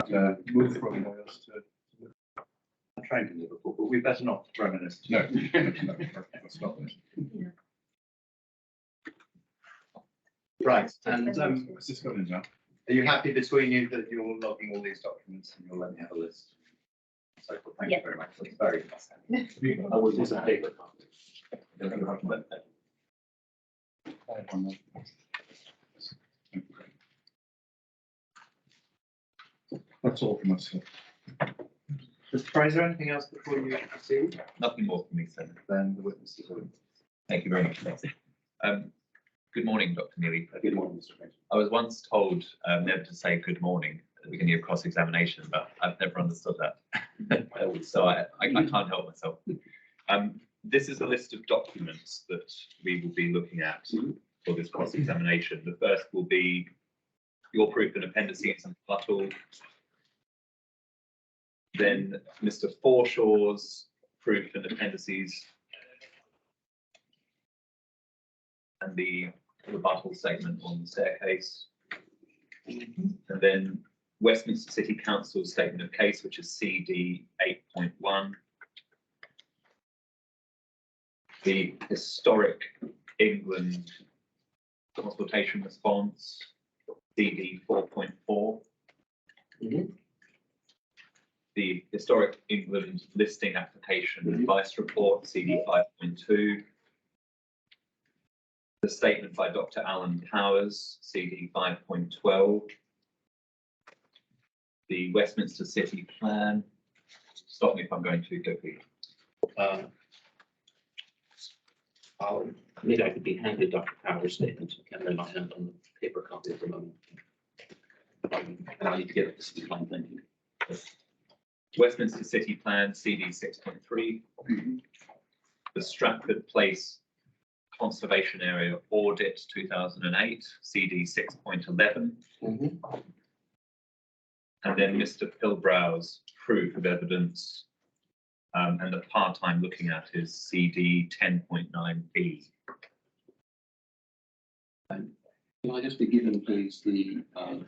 move from Wales to. I trained in Liverpool, but we better not reminisce. No, that's not it. Right, and It's just got in now. are you happy between you that you're logging all these documents and you'll let me have a list? So thank you very much. That's very nice. I will use a paper copy. That's all from us. Mr. Fraser, anything else before you proceed? Nothing more from me, sir. Then the witnesses will. Thank you very much. Good morning, Dr. Neely. Good morning, Mr. Fraser. I was once told never to say good morning at the beginning of cross-examination, but I've never understood that. So I can't help myself. This is a list of documents that we will be looking at for this cross-examination. The first will be your proof and appendices and rebuttal. Then Mr. Forshaw's proof and appendices and the rebuttal statement on the staircase. And then Westminster City Council's statement of case, which is CD 8.1. The Historic England consultation response, CD 4.4. The Historic England listing application advice report, CD 5.2. The statement by Dr. Alan Powers, CD 5.12. The Westminster City Plan. Stop me if I'm going to go through. Maybe I could be handed Dr. Power's statement. I can't lay my hand on the paper copy at the moment. And I need to get up to city plan, thank you. Westminster City Plan, CD 6.3. The Stratford Place Conservation Area Audit 2008, CD 6.11. And then Mr. Pilbrow's proof of evidence, and the part I'm looking at is CD 10.9B. Can I just be given, please, the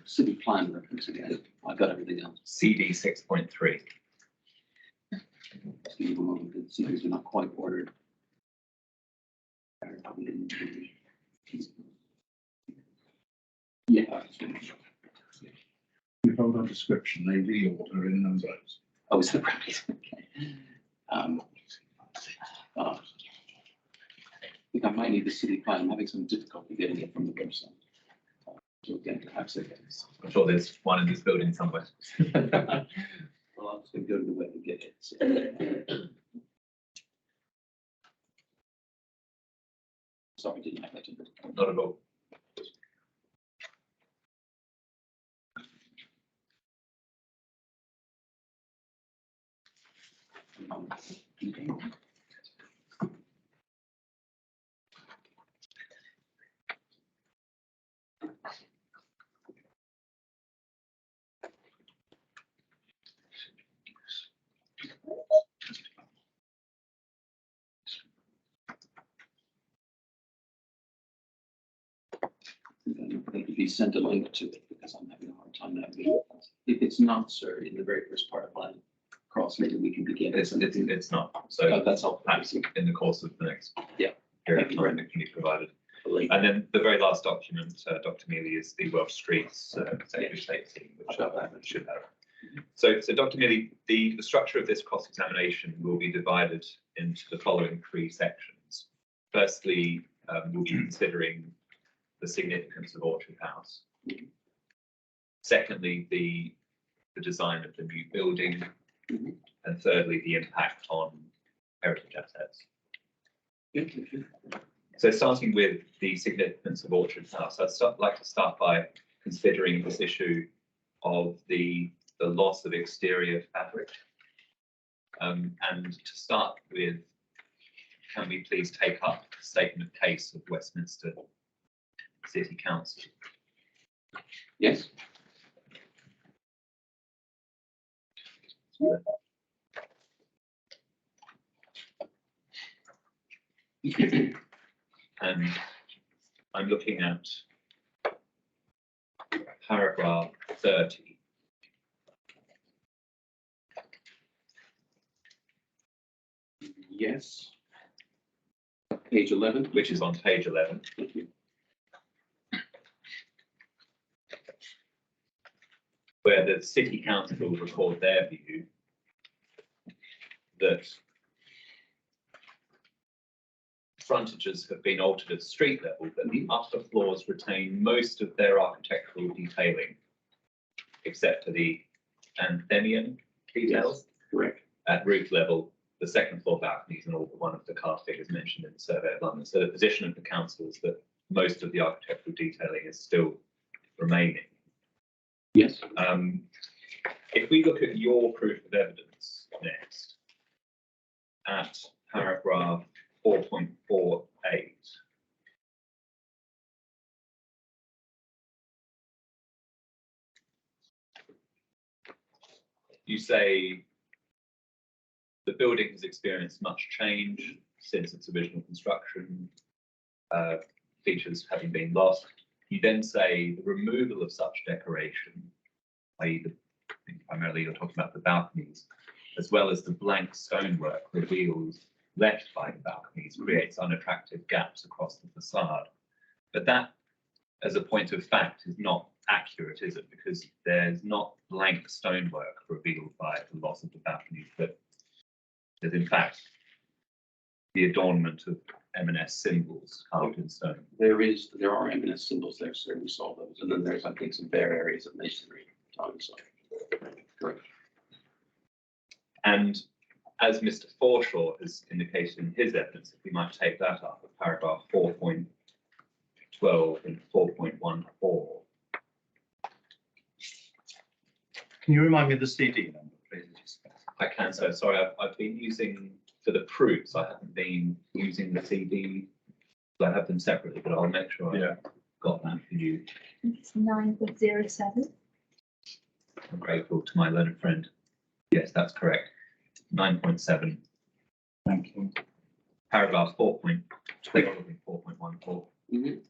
city plan reference again? I've got everything else. CD 6.3. Just give me a moment, the CDs are not quite ordered. Yeah. We hold on description, they reorder in those. Oh, is that right? Okay. I think I might need the city plan. I'm having some difficulty getting it from the website. So again, perhaps it is. I'm sure there's one in this building somewhere. Well, I'm just going to go to the web and get it. Sorry, didn't have that in the Not at all. They could be sent a link to it because I'm having a hard time navigating. If it's not, sir, in the very first part of line cross, maybe we can begin. It's not. So That's all. perhaps in the course of the next Yeah. period of time that can be provided. And then the very last document, Dr. Mealy, is the Welsh Streets Secretary of State team, which should have. So Dr. Mealy, the structure of this cross-examination will be divided into the following three sections. Firstly, we'll be considering the significance of Orchard House. Secondly, the design of the new building. And thirdly, the impact on heritage assets. So starting with the significance of Orchard House, I'd like to start by considering this issue of the loss of exterior fabric. And to start with, can we please take up the statement of case of Westminster City Council? Yes. And I'm looking at paragraph 30 Yes. Page 11. which is on page 11. Thank you. Where the city council record their view that frontages have been altered at street level, but the upper floors retain most of their architectural detailing, except for the anthemian details. Correct. At roof level, the second floor balconies and all but one of the car figures mentioned in the survey of London. So the position of the council is that most of the architectural detailing is still remaining. Yes. If we look at your proof of evidence next, at paragraph 4.48. You say the building has experienced much change since its original construction, features having been lost. You then say the removal of such decoration, i.e. I think primarily you're talking about the balconies, as well as the blank stonework revealed left by the balconies, creates unattractive gaps across the facade. But that, as a point of fact, is not accurate, is it? Because there's not blank stonework revealed by the loss of the balconies, but there's in fact the adornment of M&S symbols carved in stone. There are M&S symbols there, so we saw those. And then there's, I think, some bare areas of masonry. Correct. And as Mr. Forshaw has indicated in his evidence, if we might take that up at paragraph 4.12 and 4.14. Can you remind me of the CD number, please? I can, so sorry, I've been using, for the proofs, I haven't been using the CD. I have them separately, but I'll make sure I've got that for you. It's 9.07. I'm grateful to my learned friend. Yes, that's correct. 9.7. Thank you. Paragraph 4.12 and 4.14, Mhm.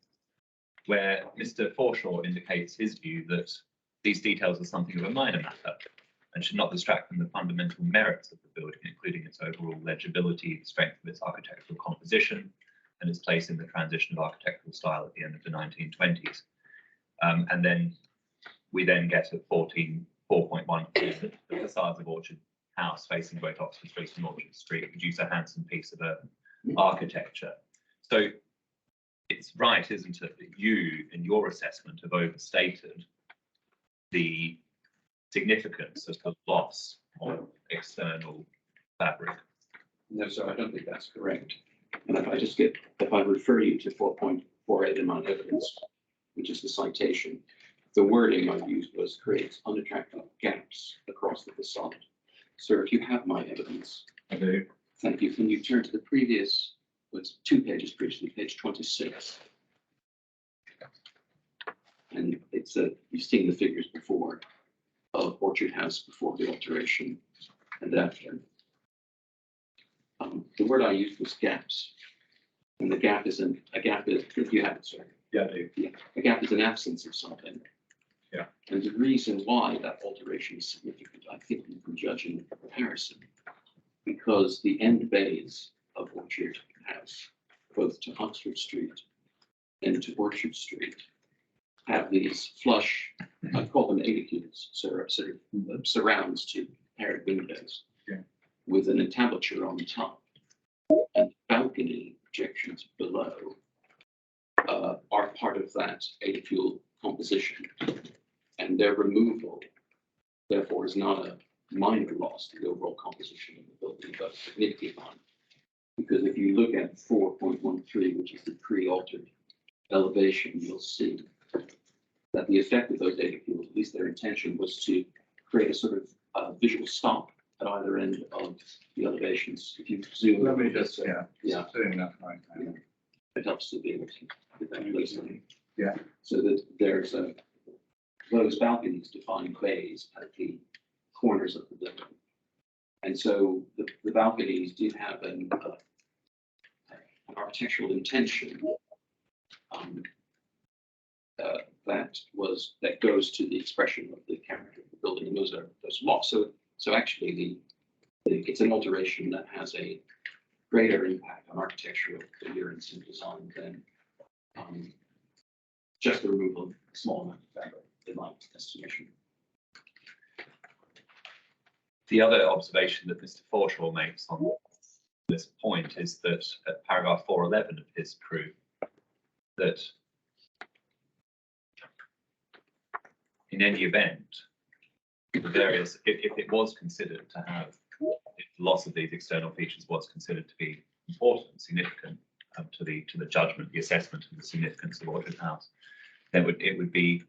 where Mr. Forshaw indicates his view that these details are something of a minor matter and should not distract from the fundamental merits of the building, including its overall legibility, the strength of its architectural composition, and its place in the transition of architectural style at the end of the 1920s. And then we then get at 4.1, the facades of Orchard House facing both Oxford Street and Orchard Street produce a handsome piece of architecture. So it's right, isn't it, that you, in your assessment, have overstated the significance of the loss of external fabric. No, sir, I don't think that's correct. And if I refer you to 4.48 in my evidence, which is the citation, the wording I used was creates unattractive gaps across the facade. Sir, if you have my evidence. I do. Thank you. Can you turn to the previous, it's 2 pages previously, page 26. And it's you've seen the figures before of Orchard House before the alteration and after. The word I used was gaps. And the gap is if you have it, sir. Yeah, I do. Yeah, a gap is an absence of something. Yeah. And the reason why that alteration is significant, I think you can judge in the comparison, because the end bays of Orchard House, both to Oxford Street and to Orchard Street, have these flush, I call them aediculates, sort of surrounds to paired windows. Yeah. With an entablature on top, and balcony projections below are part of that aedicule composition, and their removal, therefore, is not a minor loss to the overall composition of the building, but a significant one. Because if you look at 4.13, which is the pre-altered elevation, you'll see that the effect of those aedicules, at least their intention, was to create a sort of visual stop at either end of the elevations. If you zoom. Let me just, Yeah. doing that right now. It helps to be able to get that placement. Yeah. So that there's those balconies define bays at the corners of the building. And so the balconies did have an architectural intention that goes to the expression of the character of the building, and those lost. So actually it's an alteration that has a greater impact on architectural coherence and design than just the removal of a small amount of fabric, in my estimation. The other observation that Mr. Forshaw makes on this point is that at paragraph 411 of his proof, that in any event, the various, if it was considered to have, if the loss of these external features was considered to be important, significant to the judgment, the assessment of the significance of Orchard House, then it would be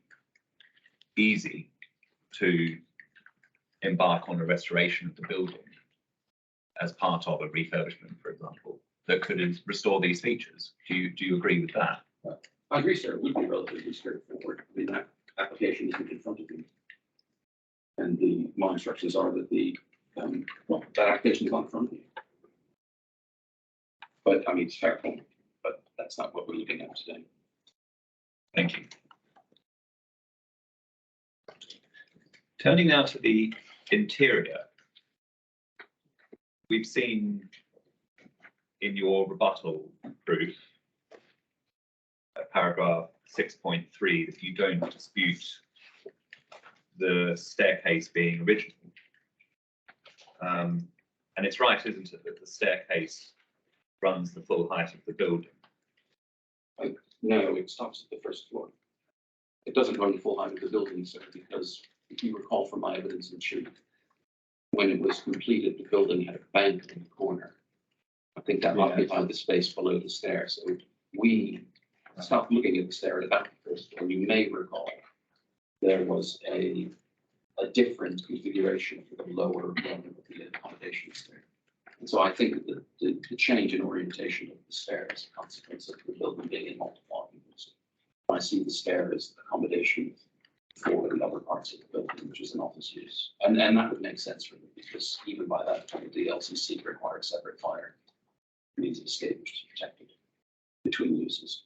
easy to embark on a restoration of the building as part of a refurbishment, for example, that could restore these features. Do you agree with that? I agree, sir. It would be relatively straightforward. I mean, that application isn't in front of me. And my instructions are that that application is not in front of me. But I mean, it's fair point, but that's not what we're looking at today. Thank you. Turning now to the interior, we've seen in your rebuttal proof, paragraph 6.3, that you don't dispute the staircase being original. And it's right, isn't it, that the staircase runs the full height of the building? No, it stops at the first floor. It doesn't run the full height of the building, sir, because if you recall from my evidence in chief, when it was completed, the building had a bank in the corner. I think that occupied the space below the stair. So we stopped looking at the stair at the back of the first floor. You may recall there was a different configuration for the lower rung of the accommodation stair. And so I think that the change in orientation of the stair is a consequence of the building being in multiple occupancy. I see the stair as accommodation for the other parts of the building, which is an office use. And that would make sense for me, because even by that time, the LCC required separate fire means of escape, which is protected between uses.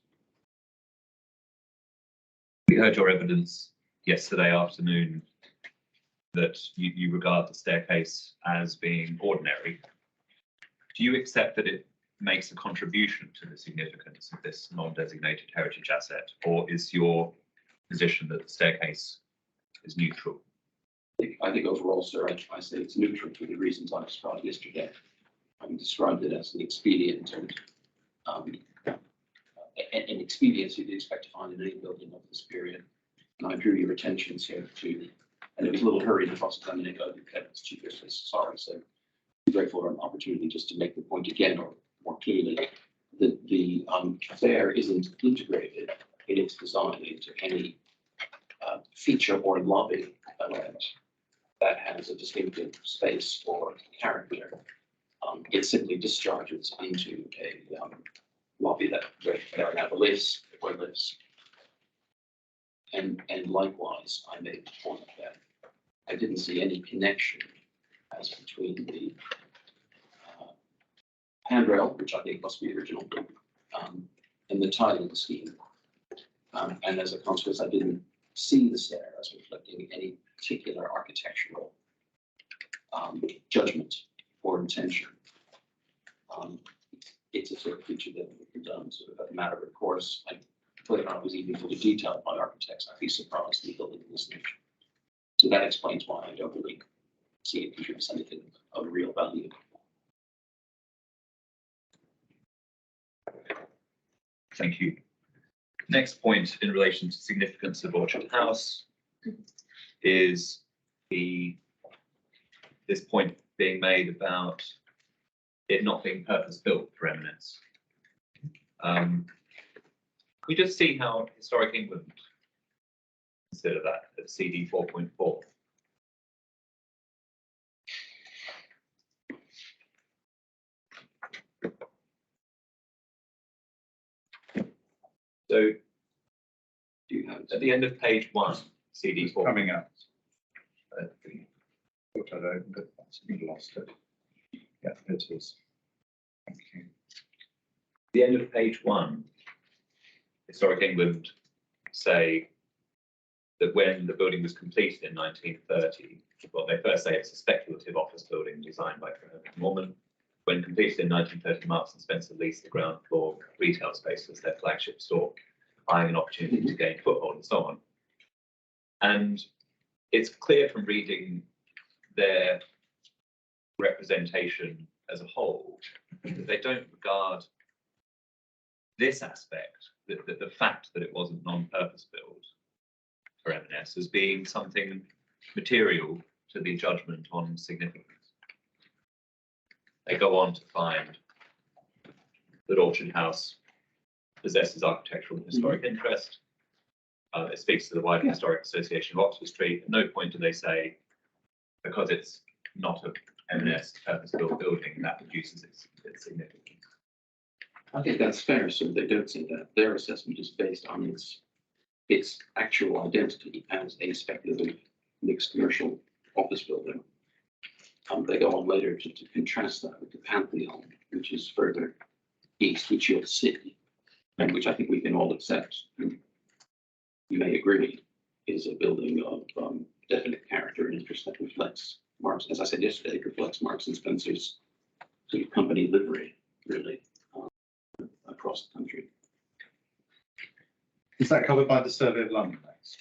We heard your evidence yesterday afternoon that you regard the staircase as being ordinary. Do you accept that it makes a contribution to the significance of this non-designated heritage asset, or is your position that the staircase is neutral? I think overall, sir, I say it's neutral for the reasons I described yesterday. I described it as an expedient and an expediency you'd expect to find in any building of this period. And I drew your attention here to, and it was a little hurried across examining Kevin's chief justice. Sorry, so I'm grateful for an opportunity just to make the point again, or more clearly, that the fair isn't integrated in its design into any feature or lobby element that has a distinctive space or character. It simply discharges into a lobby that where there have a list, where lives. And likewise, I made the point that I didn't see any connection as between the handrail, which I think must be original, and the tiling scheme. And as a consequence, I didn't see the stair as reflecting any particular architectural judgment or intention. It's a sort of feature that would be done sort of as a matter of course. Whether or not it was even fully detailed by architects, I'd be surprised in the building of this nature. So that explains why I don't really see it contributes anything of real value. Thank you. Next point in relation to significance of Orchard House is this point being made about it not being purpose-built for eminence. We just see how Historic England consider that at CD 4.4. So Do you have at the end of page 1, CD 4. Coming up. Thought I'd opened it, I lost it. Yeah, it is. Thank you. The end of page 1, Historic England say that when the building was completed in 1930, well, they first say it's a speculative office building designed by Norman. When completed in 1930, Marks and Spencer leased the ground floor retail space as their flagship store, eyeing an opportunity to gain foothold and so on. And it's clear from reading their representation as a whole that they don't regard this aspect, the fact that it wasn't non-purpose built for M&S, as being something material to the judgment on significance. They go on to find that Orchard House possesses architectural and historic interest. It speaks to the wider Historic Association of Oxford Street. At no point do they say, because it's not a M&S purpose-built building, that reduces its significance. I think that's fair, so they don't say that. Their assessment is based on its actual identity as a speculative mixed commercial office building. They go on later to contrast that with the Pantheon, which is further east, which you'll see, and which I think we can all accept. You may agree is a building of definite character and interest that reflects Marks, as I said yesterday, reflects Marks and Spencer's sort of company livery, really, across the country. Is that covered by the Survey of London?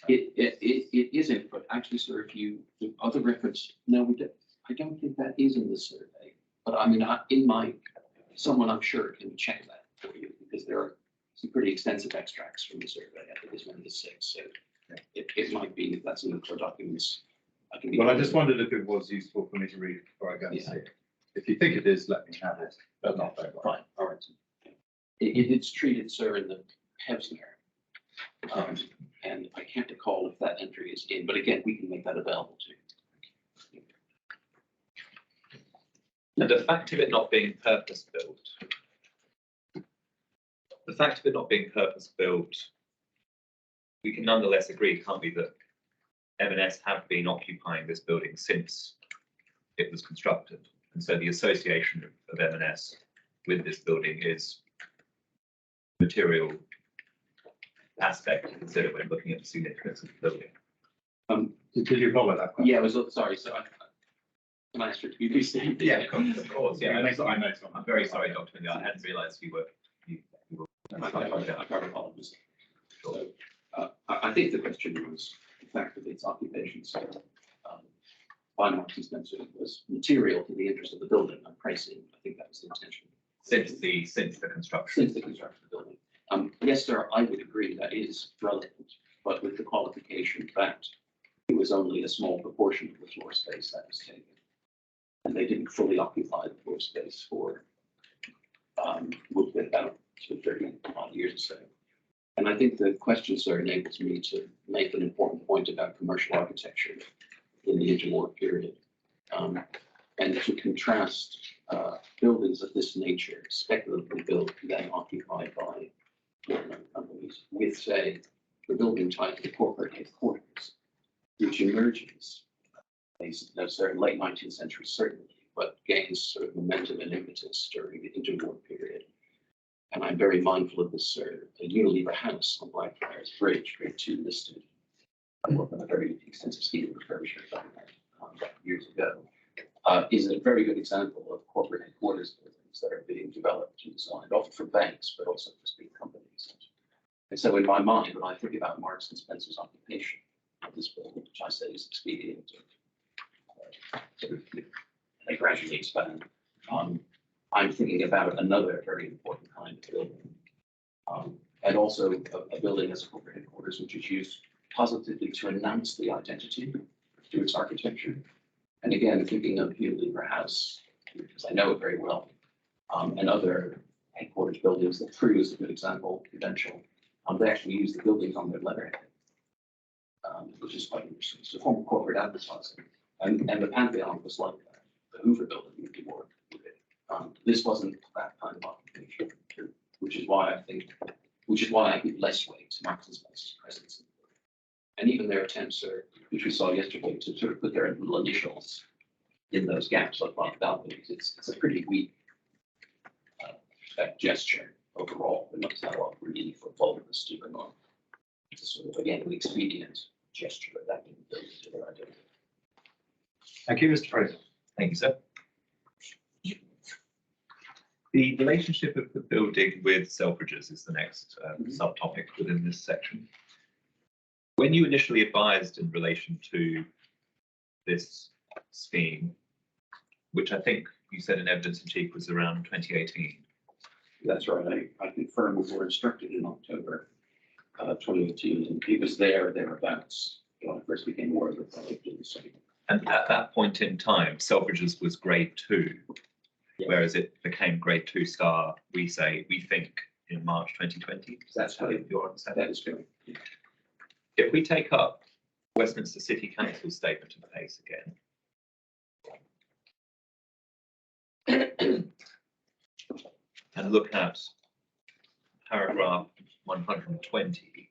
It isn't, but actually, sir, if you, the other reference, no, we don't. I don't think that is in the survey, but I mean, someone I'm sure can check that for you, because there are some pretty extensive extracts from the survey. I think it's one of the 6, so it might be if that's in the documents. Well, I just wondered if it was useful for me to read before I go and see it. If you think it is, let me have it, but not very well. Fine, all right. It's treated, sir, in the Pevsner. And I can't recall if that entry is in, but again, we can make that available to you. And the fact of it not being purpose-built, we can nonetheless agree, can't we, that M&S have been occupying this building since it was constructed. And so the association of M&S with this building is material aspect to consider when looking at the significance of the building. Did you follow that question? Yeah, I was sorry. So can I ask you to be restate? Yeah, of course. Yeah, I know. I'm very sorry, Dr. Miller. I hadn't realised you were. I apologize. So, I think the question was the fact that its occupation, so by Marks and Spencer was material to the interest of the building and pricing. I think that was the intention. Since the construction. Since the construction of the building. Yes, sir, I would agree that is relevant, but with the qualification that it was only a small proportion of the floor space that was taken. And they didn't fully occupy the floor space for would be about 30 odd years or so. And I think the question, sir, enables me to make an important point about commercial architecture in the interwar period. And to contrast buildings of this nature, speculatively built, then occupied by companies, with, say, the building type of corporate headquarters, which emerges, in late 19th century, certainly, but gains sort of momentum and impetus during the interwar period. And I'm very mindful of this, sir. The Unilever House on Blackfriars Bridge, grade 2 listed. I worked on a very extensive scheme of refurbishment on that years ago. Is a very good example of corporate headquarters buildings that are being developed and designed, often for banks, but also for big companies. And so in my mind, when I think about Marks and Spencer's occupation of this building, which I say is expedient, they gradually expand. I'm thinking about another very important kind of building. And also a building as a corporate headquarters, which is used positively to announce the identity through its architecture. And again, thinking of Unilever House, because I know it very well, and other headquarters buildings, the Crew is a good example, Prudential. They actually use the buildings on their letterhead, which is quite interesting. It's a form of corporate advertising. And the Pantheon was like that. The Hoover building would be more with it. This wasn't that kind of occupation, which is why I give less weight to Marks and Spencer's presence in the building. And even their attempts, which we saw yesterday, to sort of put their little initials in those gaps like balconies, it's a pretty weak gesture overall. But not that all really for boldness to them on. It's a sort of, again, an expedient gesture that can build into their identity. Thank you, Mr. Fraser. Thank you, sir. The relationship of the building with Selfridges is the next subtopic within this section. When you initially advised in relation to this scheme, which I think you said in evidence in chief was around 2018. That's right. I confirmed we were instructed in October 2018, and he was thereabouts when I first became aware of the project in the site. And at that point in time, Selfridges was grade 2, Yes. whereas it became grade 2 star, we think, in March 2020. That's how your understanding. that is correct. If we take up Westminster City Council's statement of case again. And look at paragraph 120,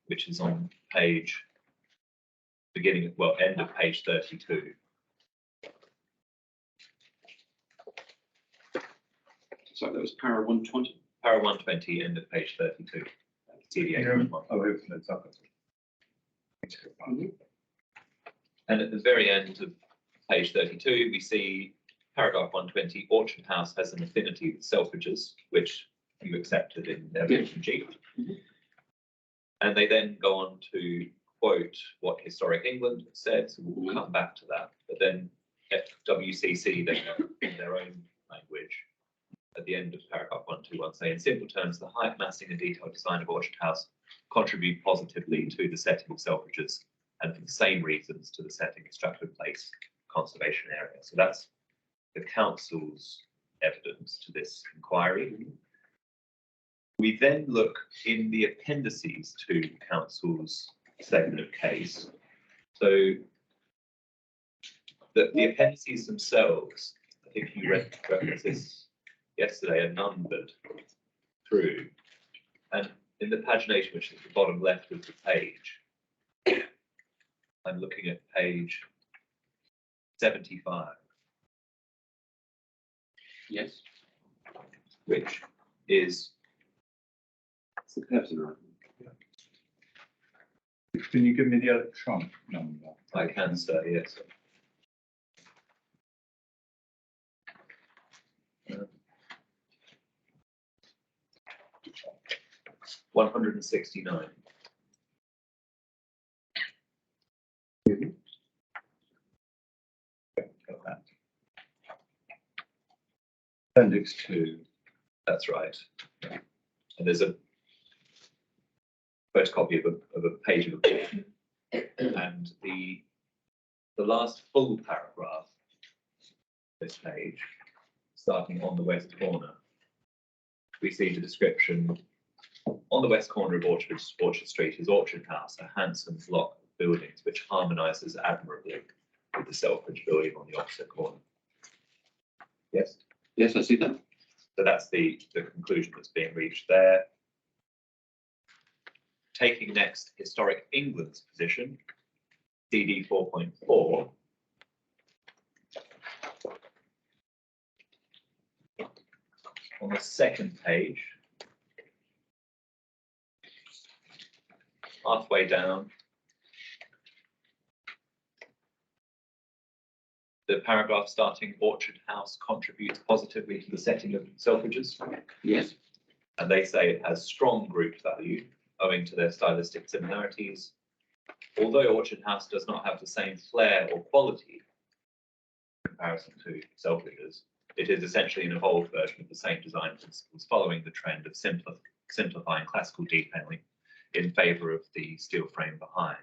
which is on page, end of page 32. So that was para 120. Para 120, end of page 32. CDA. Oh, it's up. And at the very end of page 32, we see paragraph 120, Orchard House has an affinity with Selfridges, which you accepted in evidence in chief. And they then go on to quote what Historic England had said, so we'll come back to that. But then FWCC, then in their own language, at the end of paragraph 121, say, in simple terms, the height, massing and detailed design of Orchard House contribute positively to the setting of Selfridges, and for the same reasons to the setting of Stratford Place conservation area. So that's the council's evidence to this inquiry. We then look in the appendices to council's statement of case. So the appendices themselves, I think you referenced this yesterday, are numbered through. And in the pagination, which is the bottom left of the page, I'm looking at page 75. Yes. Which is Can you give me the electronic number? I can say, yes. 169. Appendix 2. That's right. And there's a photocopy of a page of a book. And the last full paragraph, this page, starting on the west corner, we see the description on the west corner of Orchard Street is Orchard House, a handsome block of buildings which harmonises admirably with the Selfridge building on the opposite corner. Yes? Yes, I see that. So that's the conclusion that's being reached there. Taking next Historic England's position, CD 4.4. On the second page, halfway down, the paragraph starting Orchard House contributes positively to the setting of Selfridges. Yes. And they say it has strong group value owing to their stylistic similarities. Although Orchard House does not have the same flair or quality in comparison to Selfridges, it is essentially an evolved version of the same design principles, following the trend of simplifying classical detailing in favour of the steel frame behind.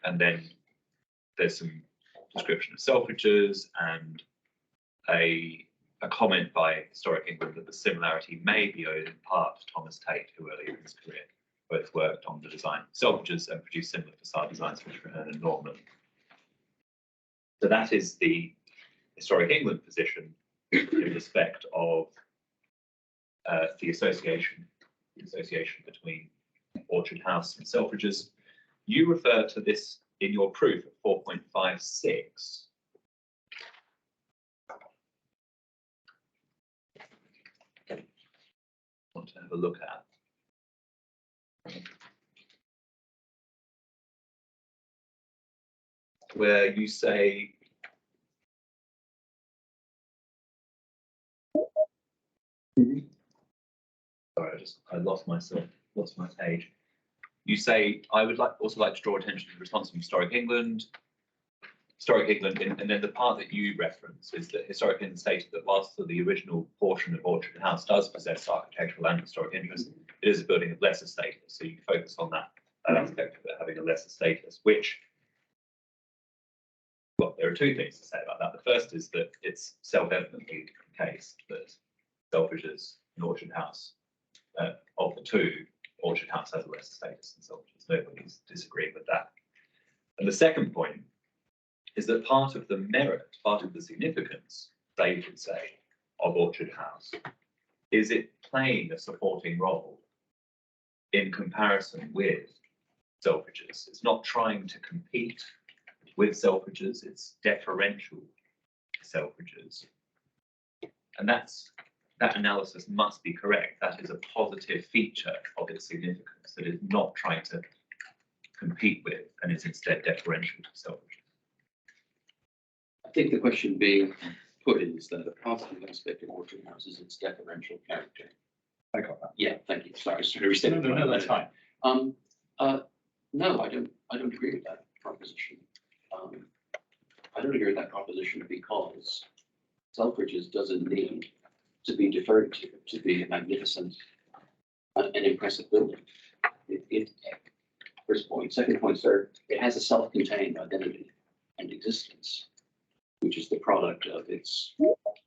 And then there's some description of Selfridges and a comment by Historic England that the similarity may be owed in part to Thomas Tate, who earlier in his career both worked on the design of Selfridges and produced similar facade designs for Traherne and Norman. So that is the Historic England position in respect of the association between Orchard House and Selfridges. You refer to this in your proof at 4.56. Want to have a look at. Where you say Sorry, I lost myself, lost my page. You say, I would also like to draw attention to the response from Historic England. And then the part that you reference is that Historic England stated that whilst the original portion of Orchard House does possess architectural and historic interest, it is a building of lesser status. So you focus on that aspect of it having a lesser status, which, well, there are two things to say about that. The first is that it's self-evidently the case that Selfridges and Orchard House, of the two, Orchard House has a lesser status than Selfridges. Nobody's disagreeing with that. And the second point is that part of the merit, part of the significance, they would say, of Orchard House is it playing a supporting role in comparison with Selfridges. It's not trying to compete with Selfridges, it's deferential to Selfridges. And that analysis must be correct. That is a positive feature of its significance, that it's not trying to compete with and is instead deferential to Selfridges. I think the question being put is that a positive aspect of Orchard House is its deferential character. I got that. Yeah, thank you. Sorry, I was trying to restate. No, that's fine. No, I don't agree with that proposition. I don't agree with that proposition because Selfridges doesn't need to be deferred to be a magnificent and impressive building. First point. Second point, sir, it has a self-contained identity and existence, which is the product of its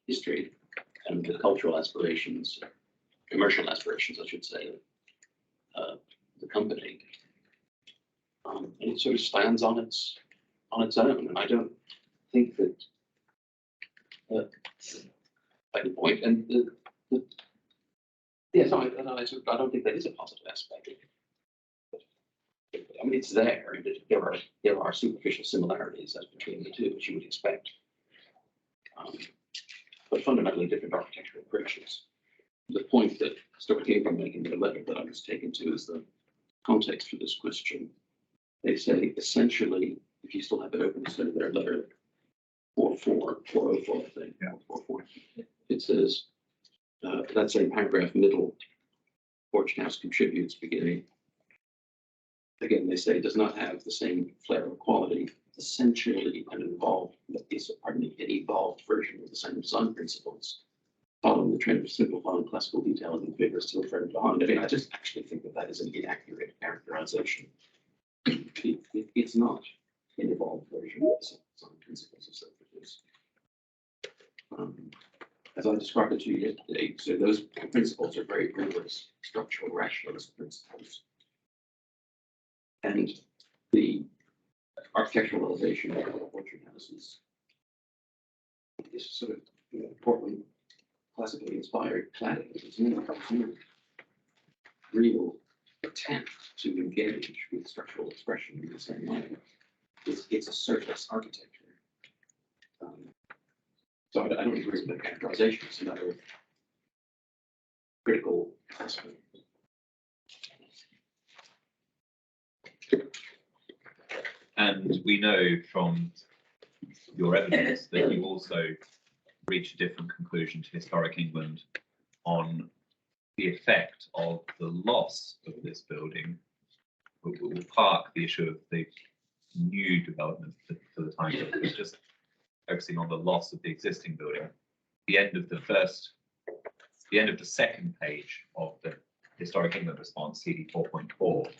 history and the cultural aspirations, commercial aspirations, I should say, of the company. And it sort of stands on its own. And I don't think that by the point, and yes, I don't think that is a positive aspect. I mean, it's there, and there are superficial similarities as between the two, as you would expect, but fundamentally different architectural approaches. The point that Stuart came from making the letter that I was taken to is the context for this question. They say essentially, if you still have it open, instead of their letter 404, I think, Yeah. 444, it says, that same paragraph middle, Orchard House contributes beginning. Again, they say does not have the same flair or quality, essentially an evolved version of the same design principles, following the trend of simplifying classical details and figures still further behind. I mean, I just actually think that is an inaccurate characterization. It's not an evolved version of the same design principles of Selfridges. As I described it to you yesterday, so those principles are very rigorous structural rationalist principles. And the architecturalization of Orchard House is sort of Portland classically inspired cladding. It's no real attempt to engage with structural expression in the same way. It's a surface architecture. So I don't agree with the characterization. It's another critical aspect. And we know from your evidence that you also reach a different conclusion to Historic England on the effect of the loss of this building. We'll park the issue of the new development for the time being. It's just focusing on the loss of the existing building. The end of the second page of the Historic England response, CD 4.4.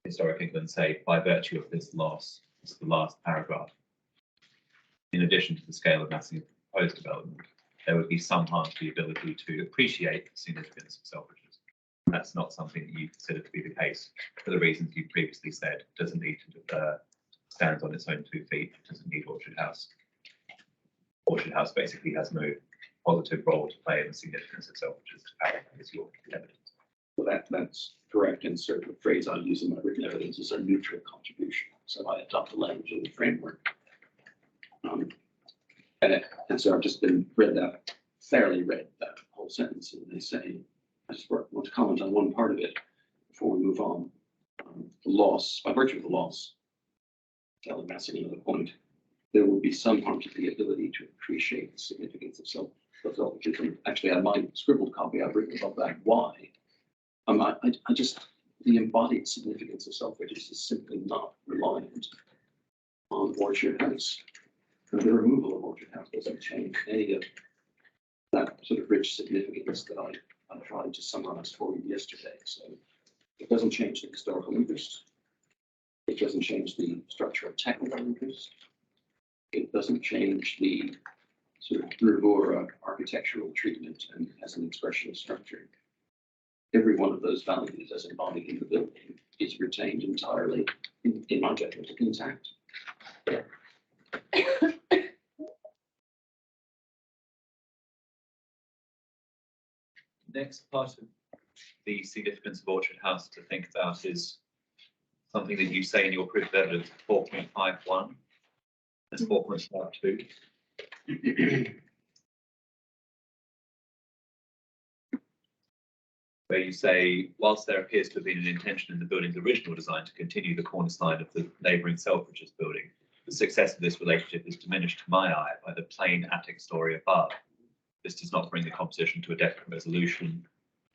Historic England say, by virtue of this loss, it's the last paragraph. In addition to the scale of massive proposed development, there would be some harm to the ability to appreciate the significance of Selfridges. That's not something that you consider to be the case for the reasons you previously said. It doesn't need to defer, stands on its own 2 feet, it doesn't need Orchard House. Orchard House basically has no positive role to play in the significance of Selfridges. That is your evidence. Well, that's correct, and sort of the phrase I use in my written evidence is a neutral contribution. So I adopt the language of the framework. And so I've just read that whole sentence, and they say, I just want to comment on one part of it before we move on. The loss, by virtue of the loss, telling Massey another point, there would be some harm to the ability to appreciate the significance of the of Selfridges, and actually on my scribbled copy, I've written above that why. I just, the embodied significance of Selfridges is simply not reliant on Orchard House. And the removal of Orchard House doesn't change any of that sort of rich significance that I tried to summarize for you yesterday. So it doesn't change the historical interest. It doesn't change the structure of technical interest. It doesn't change the sort of Rivera architectural treatment and as an expression of structure. Every one of those values as embodied in the building is retained entirely, in my judgment, intact. Next part of the significance of Orchard House to think about is something that you say in your proof of evidence, 4.51. That's 4.52. Where you say, whilst there appears to have been an intention in the building's original design to continue the cornice line of the neighbouring Selfridges building, the success of this relationship is diminished to my eye by the plain attic story above. This does not bring the composition to a definite resolution,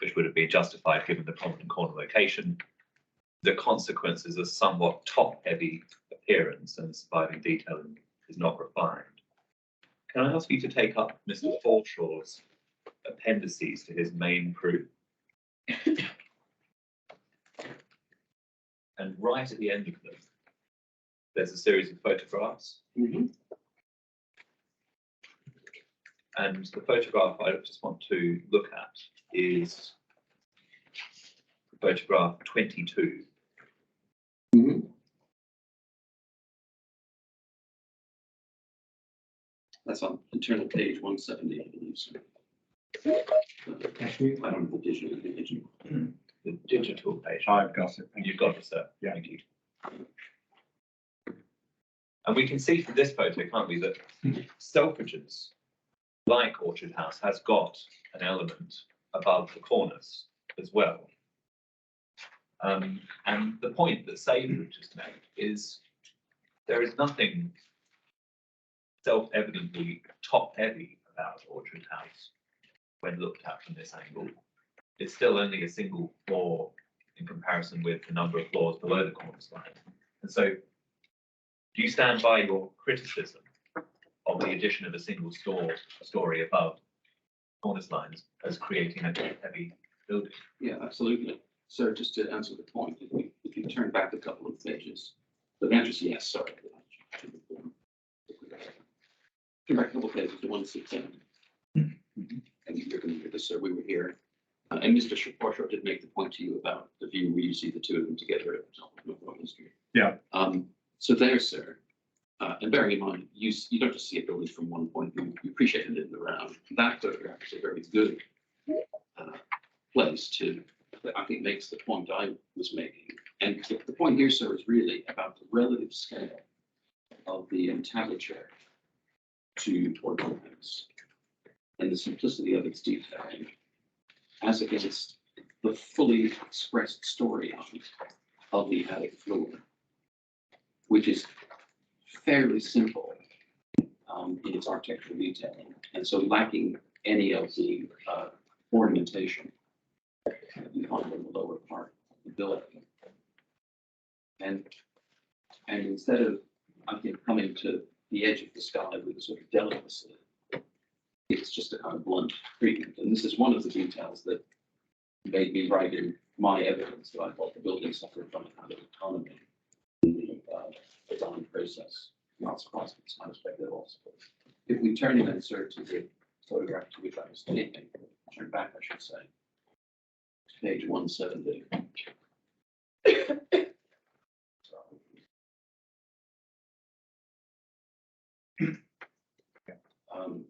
which would have been justified given the prominent corner location. The consequences are somewhat top-heavy appearance, and the surviving detail is not refined. Can I ask you to take up Mr. Forshaw's appendices to his main proof? And right at the end of them, there's a series of photographs. Mm-hmm. And the photograph I just want to look at is photograph 22. Mm-hmm. That's on internal page 170, I believe, sir. I don't know the digital image. The digital page. I've got it. You've got it, sir. Yeah. Thank you. And we can see from this photo, can't we, that Selfridges, like Orchard House, has got an element above the cornice as well. And the point that Sabin just made is there is nothing self-evidently top-heavy about Orchard House when looked at from this angle. It's still only a single floor in comparison with the number of floors below the cornice line. And so, do you stand by your criticism of the addition of a single story above cornice lines as creating a heavy building? Yeah, absolutely. So just to answer the point, if you turn back a couple of pages, the answer is yes, sorry. Turn back a couple of pages to 167. And you're going to hear this, sir. We were here. And Mr. Forshaw did make the point to you about the view where you see the two of them together at the top of North History. Yeah. So there, sir. And bearing in mind, you don't just see it building from one point, you appreciate it in the round. That photograph is a very good place to, I think, makes the point I was making. And the point here, sir, is really about the relative scale of the entablature to Orchard House and the simplicity of its detailing as against the fully expressed story of the attic floor, which is fairly simple in its architectural detailing, and so lacking any of the ornamentation that you find in the lower part of the building. And instead of, I think, coming to the edge of the sky with a sort of delicacy, it's just a kind of blunt treatment. And this is one of the details that made me write in my evidence that I thought the building suffered from a kind of autonomy in the design process. Not surprising, it's my perspective also. If we turn then, sir, to the photograph to which I was taking, turn back, I should say, to page 170.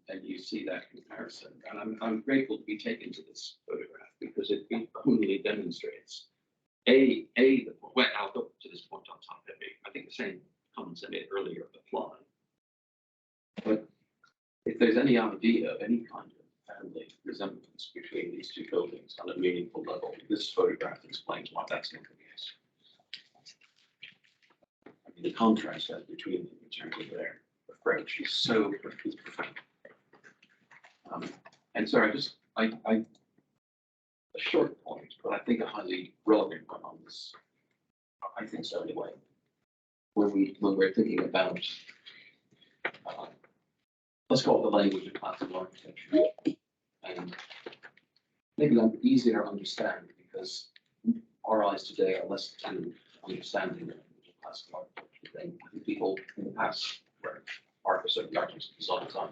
And you see that comparison. And I'm grateful to be taken to this photograph because it only demonstrates well, I'll go to this point on top heavy. I think the same comments I made earlier apply. But if there's any idea of any kind of family resemblance between these two buildings on a meaningful level, this photograph explains why that's not the case. I mean, the contrast between them in terms of their approach is so profound. And sorry, a short point, but I think a highly relevant one on this. I think so anyway. When we're thinking about, let's call it the language of classical architecture. And maybe that's easier to understand because our eyes today are less attuned to understanding the language of classical architecture than I think people in the past were. Artists or the artists all the time.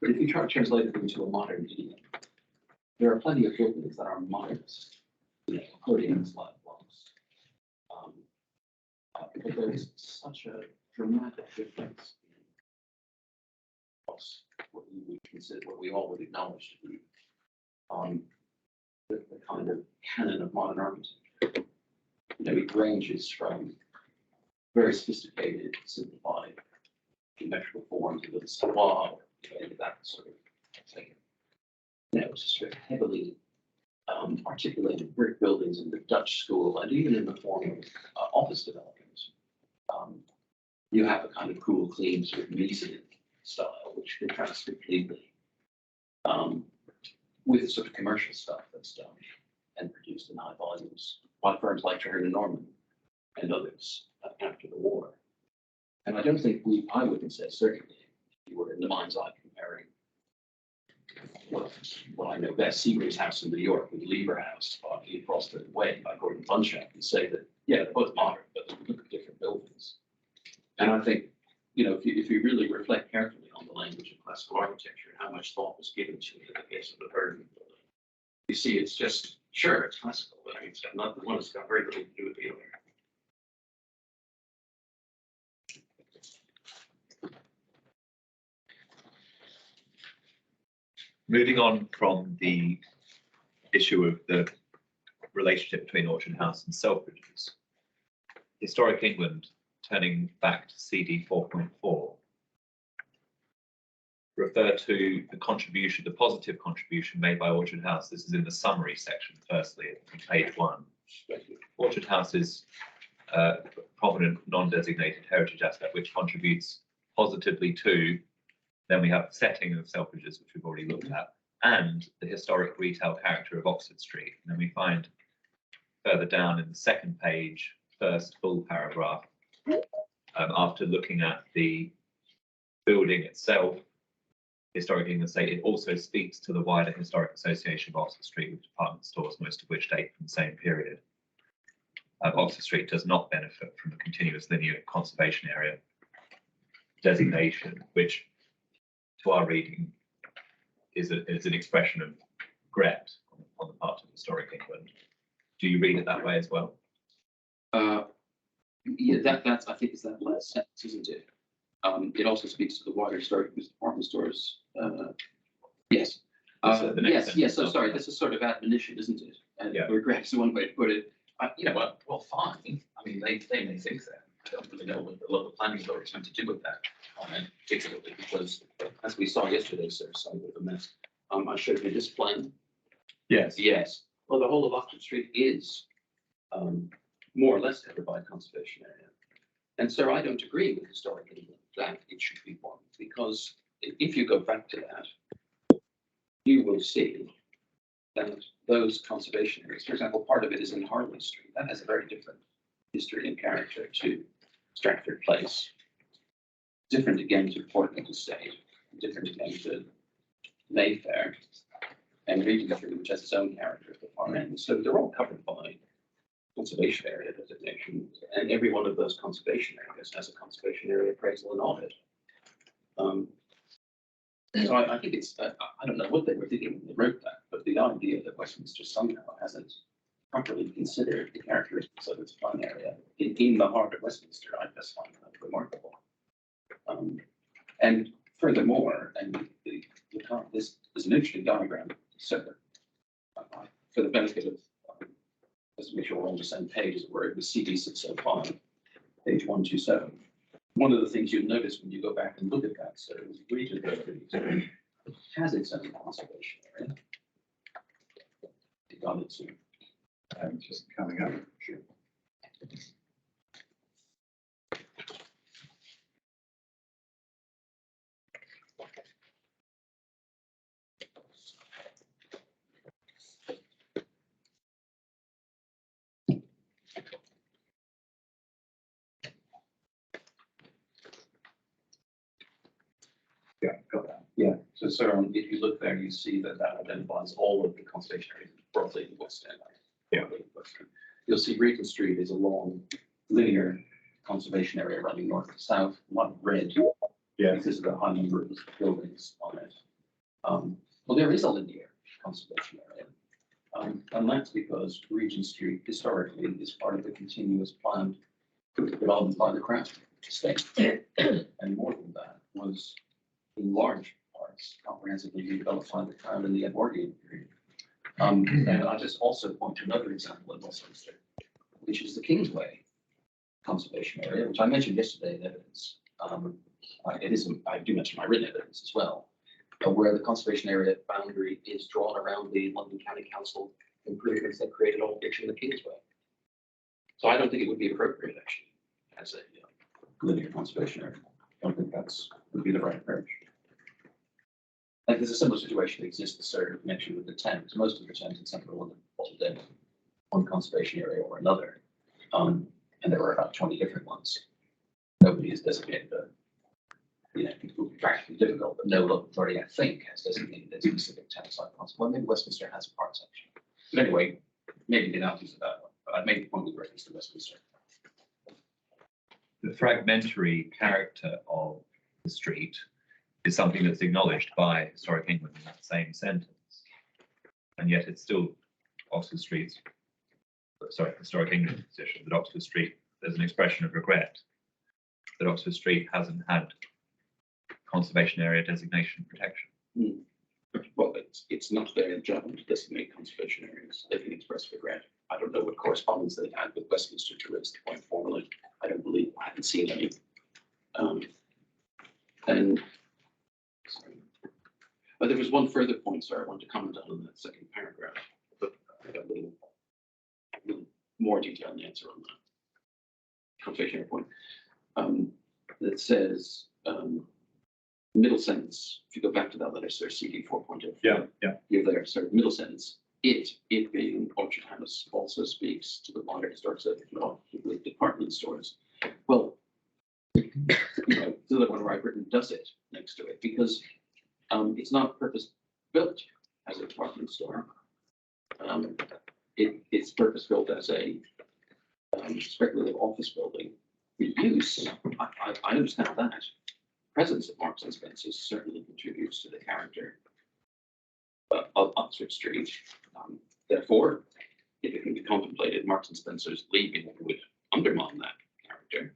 But if you try to translate it into a modern idiom, there are plenty of buildings that are modernist, accordions, light blocks. But there is such a dramatic difference in what we would consider, what we all would acknowledge to be the kind of canon of modern architecture. It ranges from very sophisticated, simplified, geometrical forms of the suave, into that sort of thing. Just sort of heavily articulated brick buildings in the Dutch school, and even in the form of office development. You have a kind of cool, clean, sort of Miesian style, which contrasts completely with the sort of commercial stuff that's done and produced in high volumes by firms like Turner and Norman and others after the war. And I don't think I wouldn't say certainly, if you were in the mind's eye comparing what I know best, Seagray's house in New York with Lever House across the way by Gordon Funchak, and say that, yeah, they're both modern, but they're different buildings. And I think, if you really reflect carefully on the language of classical architecture and how much thought was given to it in the case of the Bergen building, you see it's just, sure, it's classical, but I mean, it's got not the one that's got very little to do with the other. Moving on from the issue of the relationship between Orchard House and Selfridges, Historic England, turning back to CD 4.4, refer to the contribution, the positive contribution made by Orchard House. This is in the summary section, firstly, on page 1. Orchard House is a prominent non-designated heritage aspect which contributes positively to. Then we have the setting of Selfridges, which we've already looked at, and the historic retail character of Oxford Street. And then we find further down in the second page, first full paragraph, after looking at the building itself, Historic England State, it also speaks to the wider historic association of Oxford Street with department stores, most of which date from the same period. Oxford Street does not benefit from a continuous linear conservation area designation, which to our reading is an expression of regret on the part of Historic England. Do you read it that way as well? Yeah, that's I think it's that last sentence, isn't it? It also speaks to the wider historic department stores. Yes. Yes. So sorry, this is sort of admonition, isn't it? And regret is one way to put it. Well, fine. I mean, they may think that. I don't really know what the local planning authority is meant to do with that, particularly because, as we saw yesterday, sir, sorry about the mess. I showed you this plan. Yes. Yes. Well, the whole of Oxford Street is more or less covered by a conservation area. And sir, I don't agree with Historic England that it should be one, because if you go back to that, you will see that those conservation areas, for example, part of it is in Harley Street. That has a very different history and character to Stratford Place. Different again to Portland Estate, different again to Mayfair, and Regent Street, which has its own character at the far end. So they're all covered by conservation area designation, and every one of those conservation areas has a conservation area appraisal and audit. So I think it's, I don't know what they were thinking when they wrote that, but the idea that Westminster somehow hasn't properly considered the characteristics of its fun area in the heart of Westminster, I just find that remarkable. And furthermore, and this is an interesting diagram, so for the benefit of, just to make sure we're on the same page, as it were, it was CD 605, page 127. One of the things you'll notice when you go back and look at that, so Regent Street has its own conservation area. It got it soon. Just coming up. Sure. Yeah, got that. Yeah, so sir, if you look there, you see that that identifies all of the conservation areas roughly in the West End. Yeah. You'll see Regent Street is a long linear conservation area running north to south, one red. Yeah. Because of the high number of buildings on it. Well, there is a linear conservation area. And that's because Regent Street historically is part of the continuous planned development by the Crown Estate. And more than that, was in large parts comprehensively developed by the Crown in the Edwardian period. And I'll just also point to another example in Westminster, which is the Kingsway Conservation Area, which I mentioned yesterday in evidence. I do mention my written evidence as well, where the conservation area boundary is drawn around the London County Council improvements that created Old Ditch and the Kingsway. So I don't think it would be appropriate actually as a linear conservation area. I don't think that's would be the right approach. And there's a similar situation that exists, sir, mentioned with the Thames. Most of the Thames in central London fall within one conservation area or another. And there were about 20 different ones. Nobody has designated a, it would be practically difficult, but no local authority, I think, has designated a specific Thames site conservation. Well, maybe Westminster has a part section. But anyway, maybe the analogies of that one. But I made the point with reference to Westminster. The fragmentary character of the street is something that's acknowledged by Historic England in that same sentence. And yet it's still Historic England's position that Oxford Street, there's an expression of regret that Oxford Street hasn't had conservation area designation protection. Well, it's not their job to designate conservation areas. They can express regret. I don't know what correspondence they had with Westminster to raise the point formally. I don't believe, I haven't seen any. But there was one further point, sir, I wanted to comment on in that second paragraph, but I got a little more detailed answer on that conservation area point. That says, middle sentence, if you go back to that letter, sir, CD 4.0. Yeah. You're there, sir. Middle sentence. It being Orchard House also speaks to the wider historic subject of department stores. Well, the other one where I've written does it next to it because it's not purpose built as a department store. It's purpose built as a speculative office building. The use, I understand that. Presence of Marks and Spencer's certainly contributes to the character of Oxford Street. Therefore, if it can be contemplated, Marks and Spencer's leaving would undermine that character.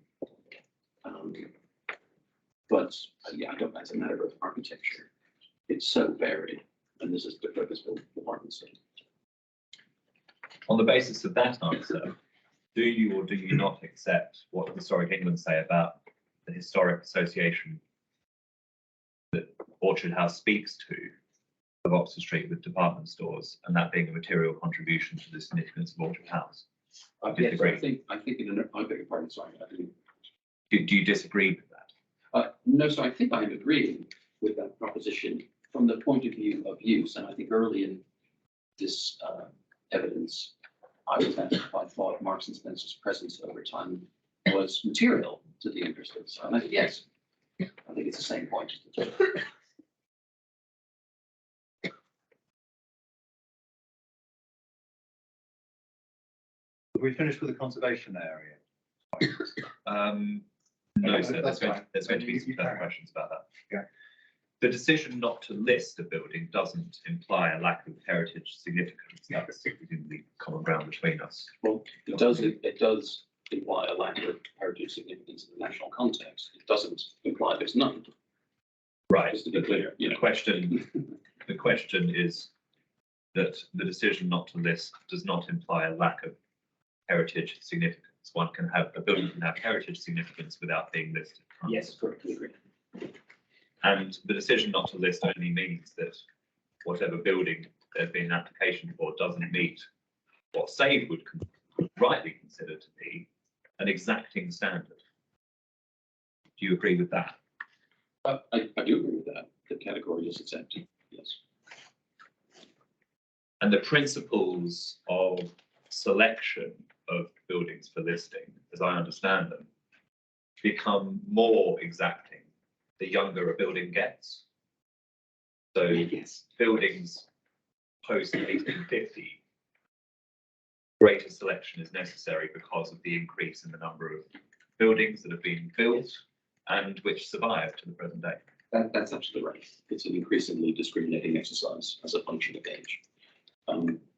But yeah, I don't. As a matter of architecture, it's so varied, and this is the purposeful department store. On the basis of that answer, do you or do you not accept what Historic England say about the historic association that Orchard House speaks to of Oxford Street with department stores, and that being a material contribution to the significance of Orchard House? Yes, I think I beg your pardon, sorry, I didn't. Do you disagree with that? No, so I think I'm agreeing with that proposition from the point of view of use, and I think early in this evidence, I was asked if I thought Marks and Spencer's presence over time was material to the interest of the site. And I think yes, I think it's the same point. Have we finished with the conservation area? No, Okay, sir, that's fine. there's going to be You some carry further on. questions about that. Yeah. The decision not to list a building doesn't imply a lack of heritage significance. That's within the common ground between us. Well, it does imply a lack of heritage significance in the national context. It doesn't imply there's none. Right. Just to be clear, The question is that the decision not to list does not imply a lack of heritage significance. One can have, a building can have heritage significance without being listed. Yes, correctly agreed. And the decision not to list only means that whatever building there's been an application for doesn't meet what SAVE would rightly consider to be an exacting standard. Do you agree with that? I do agree with that. The category is accepted. Yes. And the principles of selection of buildings for listing, as I understand them, become more exacting the younger a building gets. So Yes. buildings post 1850, greater selection is necessary because of the increase in the number of buildings that have been built and which survive to the present day. That's absolutely right. It's an increasingly discriminating exercise as a function of age.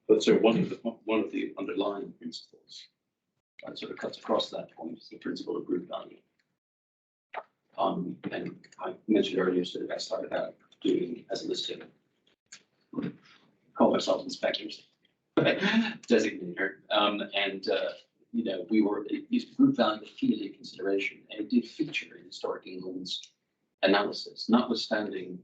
But so one of the underlying principles that sort of cuts across that point is the principle of group value. And I mentioned earlier, sort of I started out doing as a listing, call ourselves inspectors, designator, you know, we were used group value to feel a consideration, and it did feature in historic England's analysis, notwithstanding,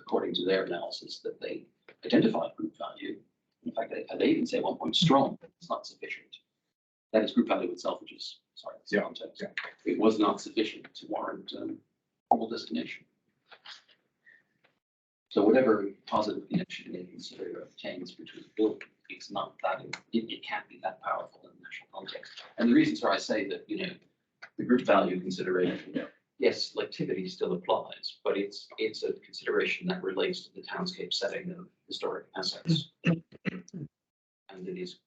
according to their analysis, that they identified group value. In fact, they even say 1 point strong, but it's not sufficient. That is group value itself, which is, sorry, it's Yeah, context. yeah. It was not sufficient to warrant formal designation. So whatever positive connection they consider obtains between buildings, it's not that, it can't be that powerful in the national context. And the reasons why I say that, you know, the group value consideration, yes, selectivity still applies, but it's a consideration that relates to the townscape setting of historic assets. And it is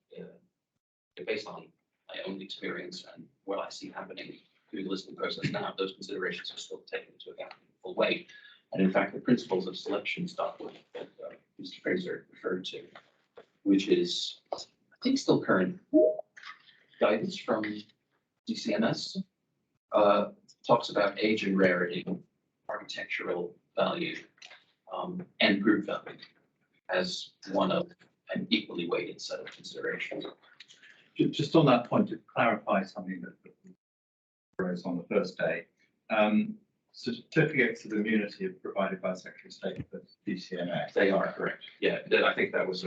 based on my own experience and what I see happening through the listing process now, those considerations are still taken into account in full weight. And in fact, the principles of selection stuff that Mr. Fraser referred to, which is, I think, still current guidance from DCMS, talks about age and rarity, architectural value, and group value as one of an equally weighted set of considerations. Just on that point, to clarify something that rose on the first day, certificates of immunity are provided by Secretary of State for DCMS. They are correct. Yeah, I think that was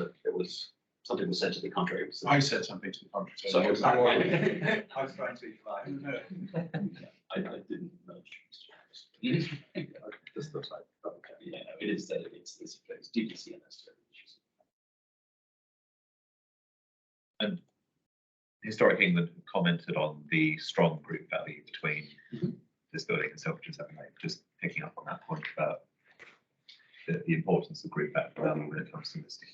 something was said to the contrary. I said something to the contrary. So I was trying to be polite. I didn't know. This looks like, yeah, it is that it's DCMS. And Historic England commented on the strong group value between this building and Selfridges, just picking up on that point about the importance of group value when it comes to listing.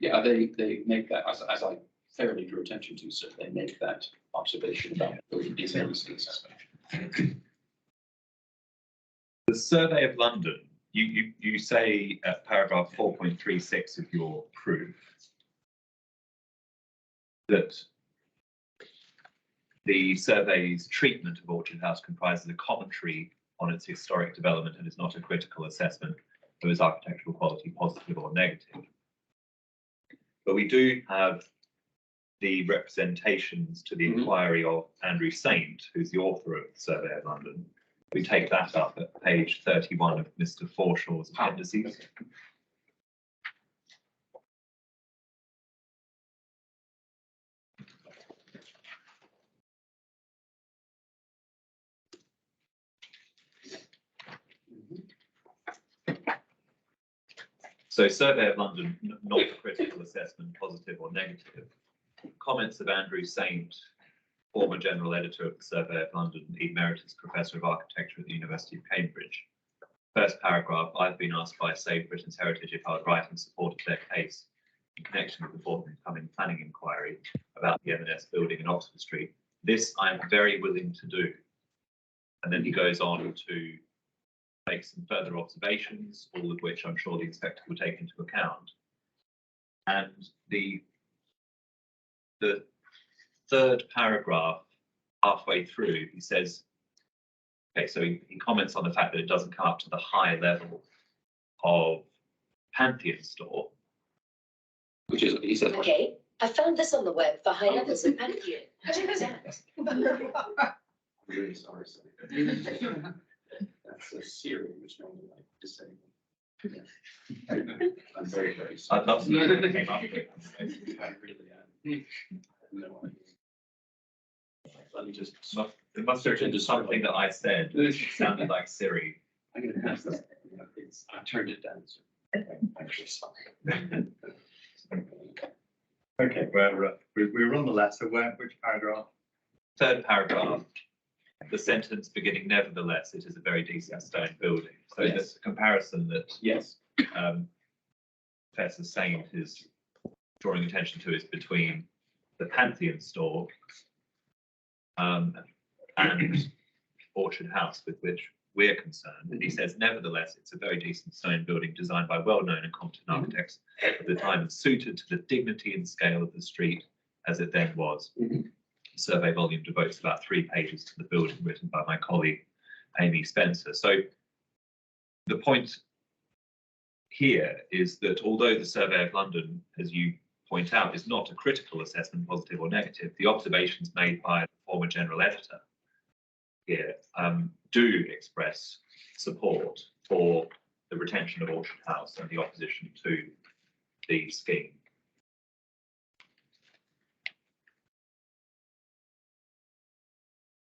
Yeah, they make that, as I fairly drew attention to, so they make that observation about these areas. The Survey of London, you say at paragraph 4.36 of your proof that the survey's treatment of Orchard House comprises a commentary on its historic development and is not a critical assessment of its architectural quality, positive or negative. But we do have the representations to the inquiry of Andrew Saint, who's the author of the Survey of London. We take that up at page 31 of Mr. Forshaw's appendices. So Survey of London, not a critical assessment, positive or negative. Comments of Andrew Saint, former general editor of the Survey of London, Emeritus Professor of Architecture at the University of Cambridge. First paragraph, I've been asked by Save Britain's Heritage if I would write in support of their case in connection with the forthcoming planning inquiry about the M&S building in Oxford Street. This I'm very willing to do. And then he goes on to make some further observations, all of which I'm sure the inspector will take into account. And the third paragraph, halfway through, he says, okay, so he comments on the fact that it doesn't come up to the high level of Pantheon store. Which is, he says, Okay, I found this on the web for high levels of Pantheon. I'm really sorry. That's a Siri, which normally like disabled. I'm very, very sorry. I'd love to know what they came up with. I really am. No idea. Let me just. It must have been something that I said. It sounded like Siri. I'm gonna pass this. I turned it down. So I'm actually sorry. Okay, we're on the letter. Which paragraph? Third paragraph. the sentence beginning nevertheless, it is a very decent stone building. So Yes. the comparison that Yes. Professor Saint is drawing attention to is between the Pantheon store and Orchard House, with which we're concerned. And he says, nevertheless, it's a very decent stone building designed by well-known and competent architects of the time and suited to the dignity and scale of the street as it then was. Mhm. The survey volume devotes about 3 pages to the building, written by my colleague Amy Spencer. So the point here is that although the Survey of London, as you point out, is not a critical assessment, positive or negative, the observations made by the former general editor here do express support for the retention of Orchard House and the opposition to the scheme.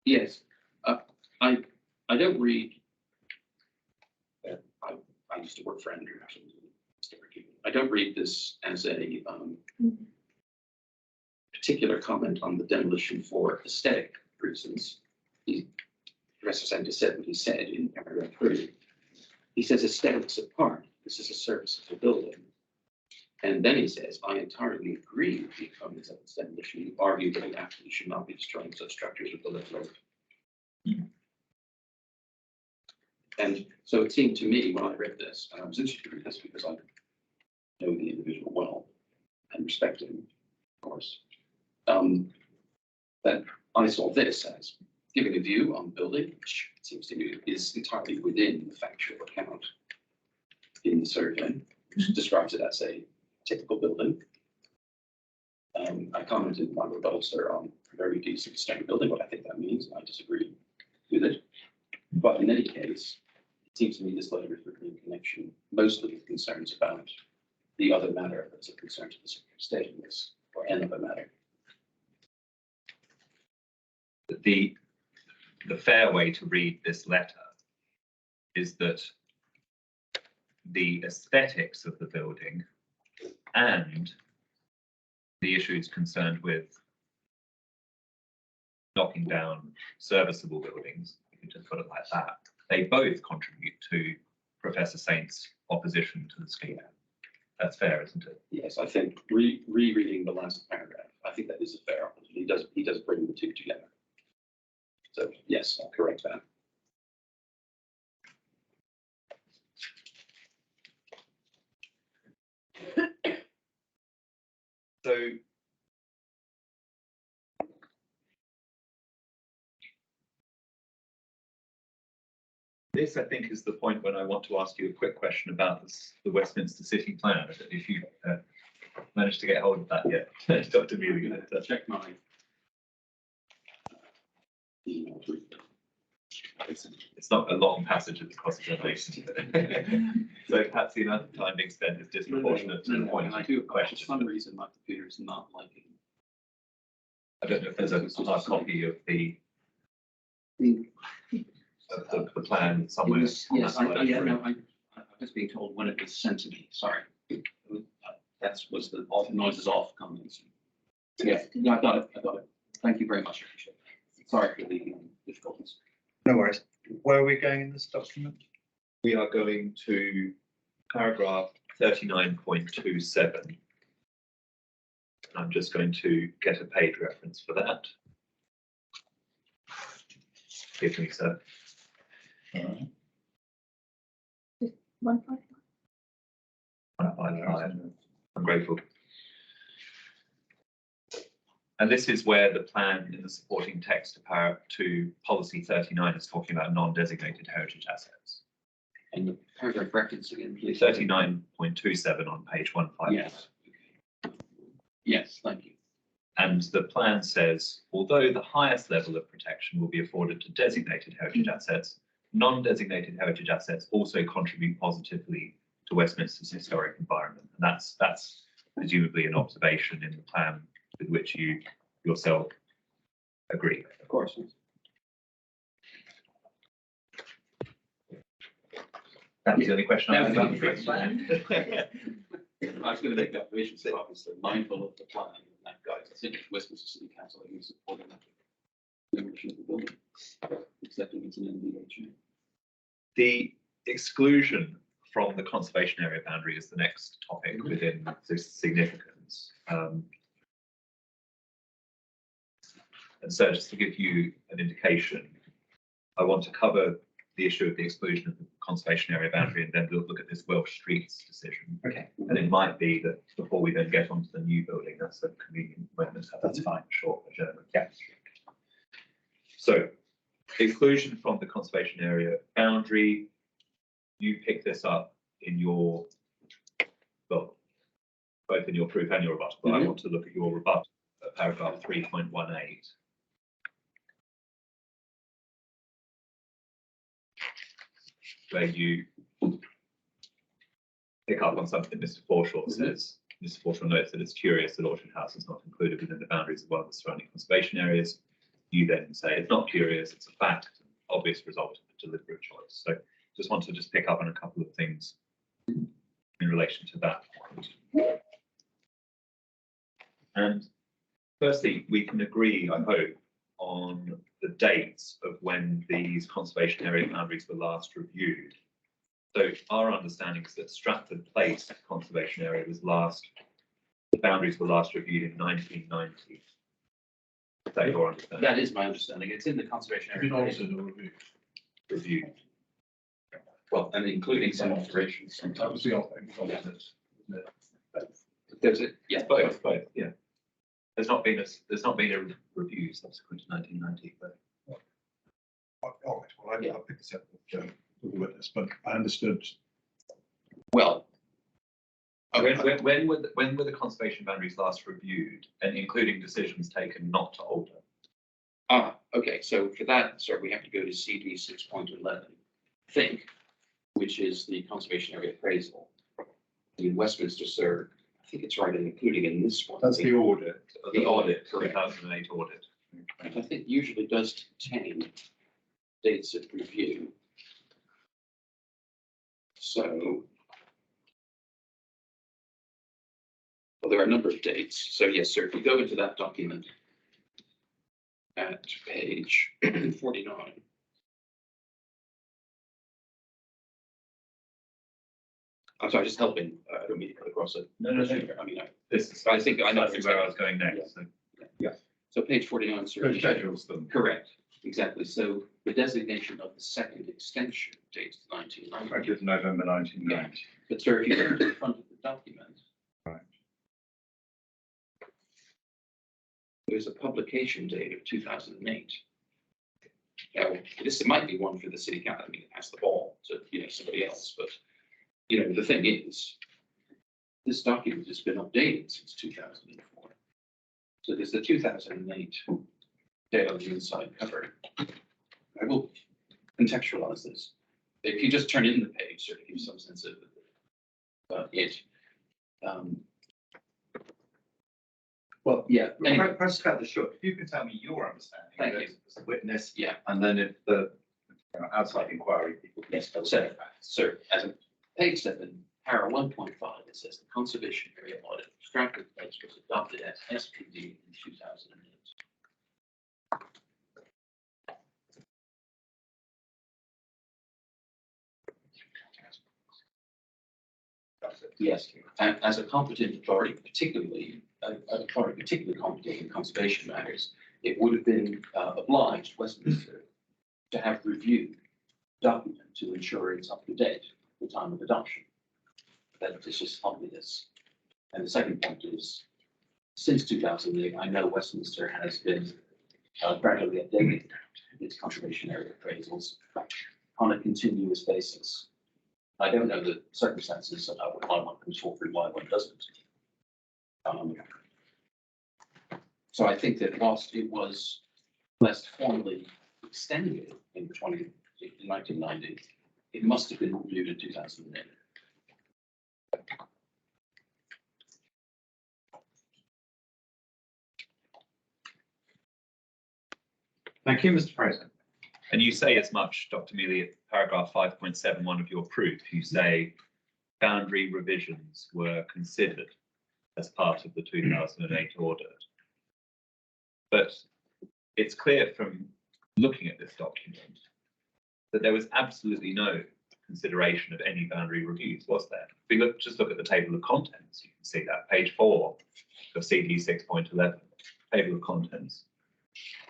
Yes, I don't read. I used to work for Andrew. I don't read this as a particular comment on the demolition for aesthetic reasons. Professor Sanders said what he said in paragraph 30. He says aesthetics apart, this is a serviceable building. And then he says, I entirely agree with the opponents of its demolition. You argue that we actually should not be destroying such structures with bullet road. And so it seemed to me when I read this, and I was interested to read this because I know the individual well and respect him, of course, that I saw this as giving a view on the building, which it seems to me is entirely within the factual account in the survey, which describes it as a typical building. I commented in my rebuttal, sir, on a very decent stone building, what I think that means, and I disagree with it. But in any case, it seems to me this letter is written in connection mostly with concerns about the other matter that's a concern to the Secretary of State, or another matter. The fair way to read this letter is that the aesthetics of the building and the issues concerned with knocking down serviceable buildings, you can just put it like that, they both contribute to Professor Saint's opposition to the scheme. That's fair, isn't it? Yes, I think rereading the last paragraph, I think that is a fair opposition. He does bring the two together. So yes, I'll correct that. So this, I think, is the point when I want to ask you a quick question about this, the Westminster City Plan. I don't know if you managed to get hold of that yet, Dr. Mealy. Check my email. It's not a long passage of the cross-examination. So perhaps the amount of time being spent is disproportionate to the point. I do question. For some reason, my computer is not liking. I don't know if there's a hard copy of the plan somewhere. Yes, I was being told when it was sent to me. Sorry, that was the off noises off comments. Yeah, I got it. Thank you very much. I appreciate it. Sorry for the difficulties. No worries. Where are we going in this document? We are going to paragraph 39.27. I'm just going to get a page reference for that. Give me, sir. 155. 155. I'm grateful. And this is where the plan in the supporting text to policy 39 is talking about non-designated heritage assets. And the paragraph reference again, please. 39.27 on page 155. Yes. Yes, thank you. And the plan says, although the highest level of protection will be afforded to designated heritage assets, non-designated heritage assets also contribute positively to Westminster's historic environment. And that's presumably an observation in the plan with which you yourself agree. Of course. That was the only question I had about the plan. plan. I was going to make the observation, so obviously mindful of the plan, and that guys, I think Westminster City Council is supporting that. Accepting it's an NVHA. The exclusion from the conservation area boundary is the next topic within this significance. And so just to give you an indication, I want to cover the issue of the exclusion of the conservation area boundary and then we'll look at this Welsh Streets decision. Okay, And it might be that before we then get onto the new building, that's a convenient moment to have that's a fine. short adjournment. Yeah. So exclusion from the conservation area boundary, you pick this up in your, well, both in your proof and your rebuttal, but I want to look at your rebuttal at paragraph 3.18. Where you pick up on something Mr. Forshaw says. Mr. Forshaw notes that it's curious that Orchard House is not included within the boundaries of one of the surrounding conservation areas. You then say it's not curious, it's a fact, an obvious result of a deliberate choice. So just want to pick up on a couple of things in relation to that point. And firstly, we can agree, I hope, on the dates of when these conservation area boundaries were last reviewed. So our understanding is that Stratford Place conservation area was the boundaries were last reviewed in 1990. Is that your understanding? That is my understanding. It's in the conservation area. Review. Well, and including some alterations. That was the alternate. There's it, yeah. Both, yeah. There's not been a review subsequent to 1990, but All right, well, I'll pick this up with the witness, but I understood. Well, when were the conservation boundaries last reviewed, and including decisions taken not to alter? okay, so for that, sir, we have to go to CD 6.11, I think, which is the conservation area appraisal. In Westminster, sir, I think it's right, including in this one. That's the audit. The audit, correct. 2008 audit. I think usually does contain dates of review. So, well, there are a number of dates. So yes, sir, if you go into that document at page 49. I'm sorry, just helping. I don't mean to cut across it. No. I mean, This is I think I know exactly where I was going next. so page 49, sir. It schedules them. Correct, exactly. So the designation of the second extension dates 1990. Effective November 1990. But sir, if you go to the front of the document. Right. There's a publication date of 2008. Now, this might be one for the city council. I mean, it has the ball to, somebody else, but, the thing is, this document has been updated since 2004. So there's the 2008 date on the inside cover. I will contextualize this. If you just turn in the page, so to give you some sense of it. Well, Yeah, anyway. Press cut the short. If you could tell me your understanding. Thank you. As a witness, Yeah. and then if the outside inquiry people. Yes, so as a page 7, para 1.5, it says the conservation area audit of Stratford Place was adopted as SPD in 2008. Yes, and as a competent authority, particularly competent in conservation matters, it would have been obliged Westminster to have reviewed document to ensure it's up to date at the time of adoption. That is just obvious. And the second point is, since 2008, I know Westminster has been gradually updating its conservation area appraisals on a continuous basis. I don't know the circumstances of why one comes forward and why one doesn't. So I think that whilst it was less formally extended in 1990, it must have been reviewed in 2008. Thank you, Mr. President. And you say as much, Dr. Mealy, at paragraph 5.71 of your proof, you say boundary revisions were considered as part of the 2008 audit. But it's clear from looking at this document, that there was absolutely no consideration of any boundary reviews, was there? If we just look at the table of contents, you can see that page 4 of CD 6.11, table of contents,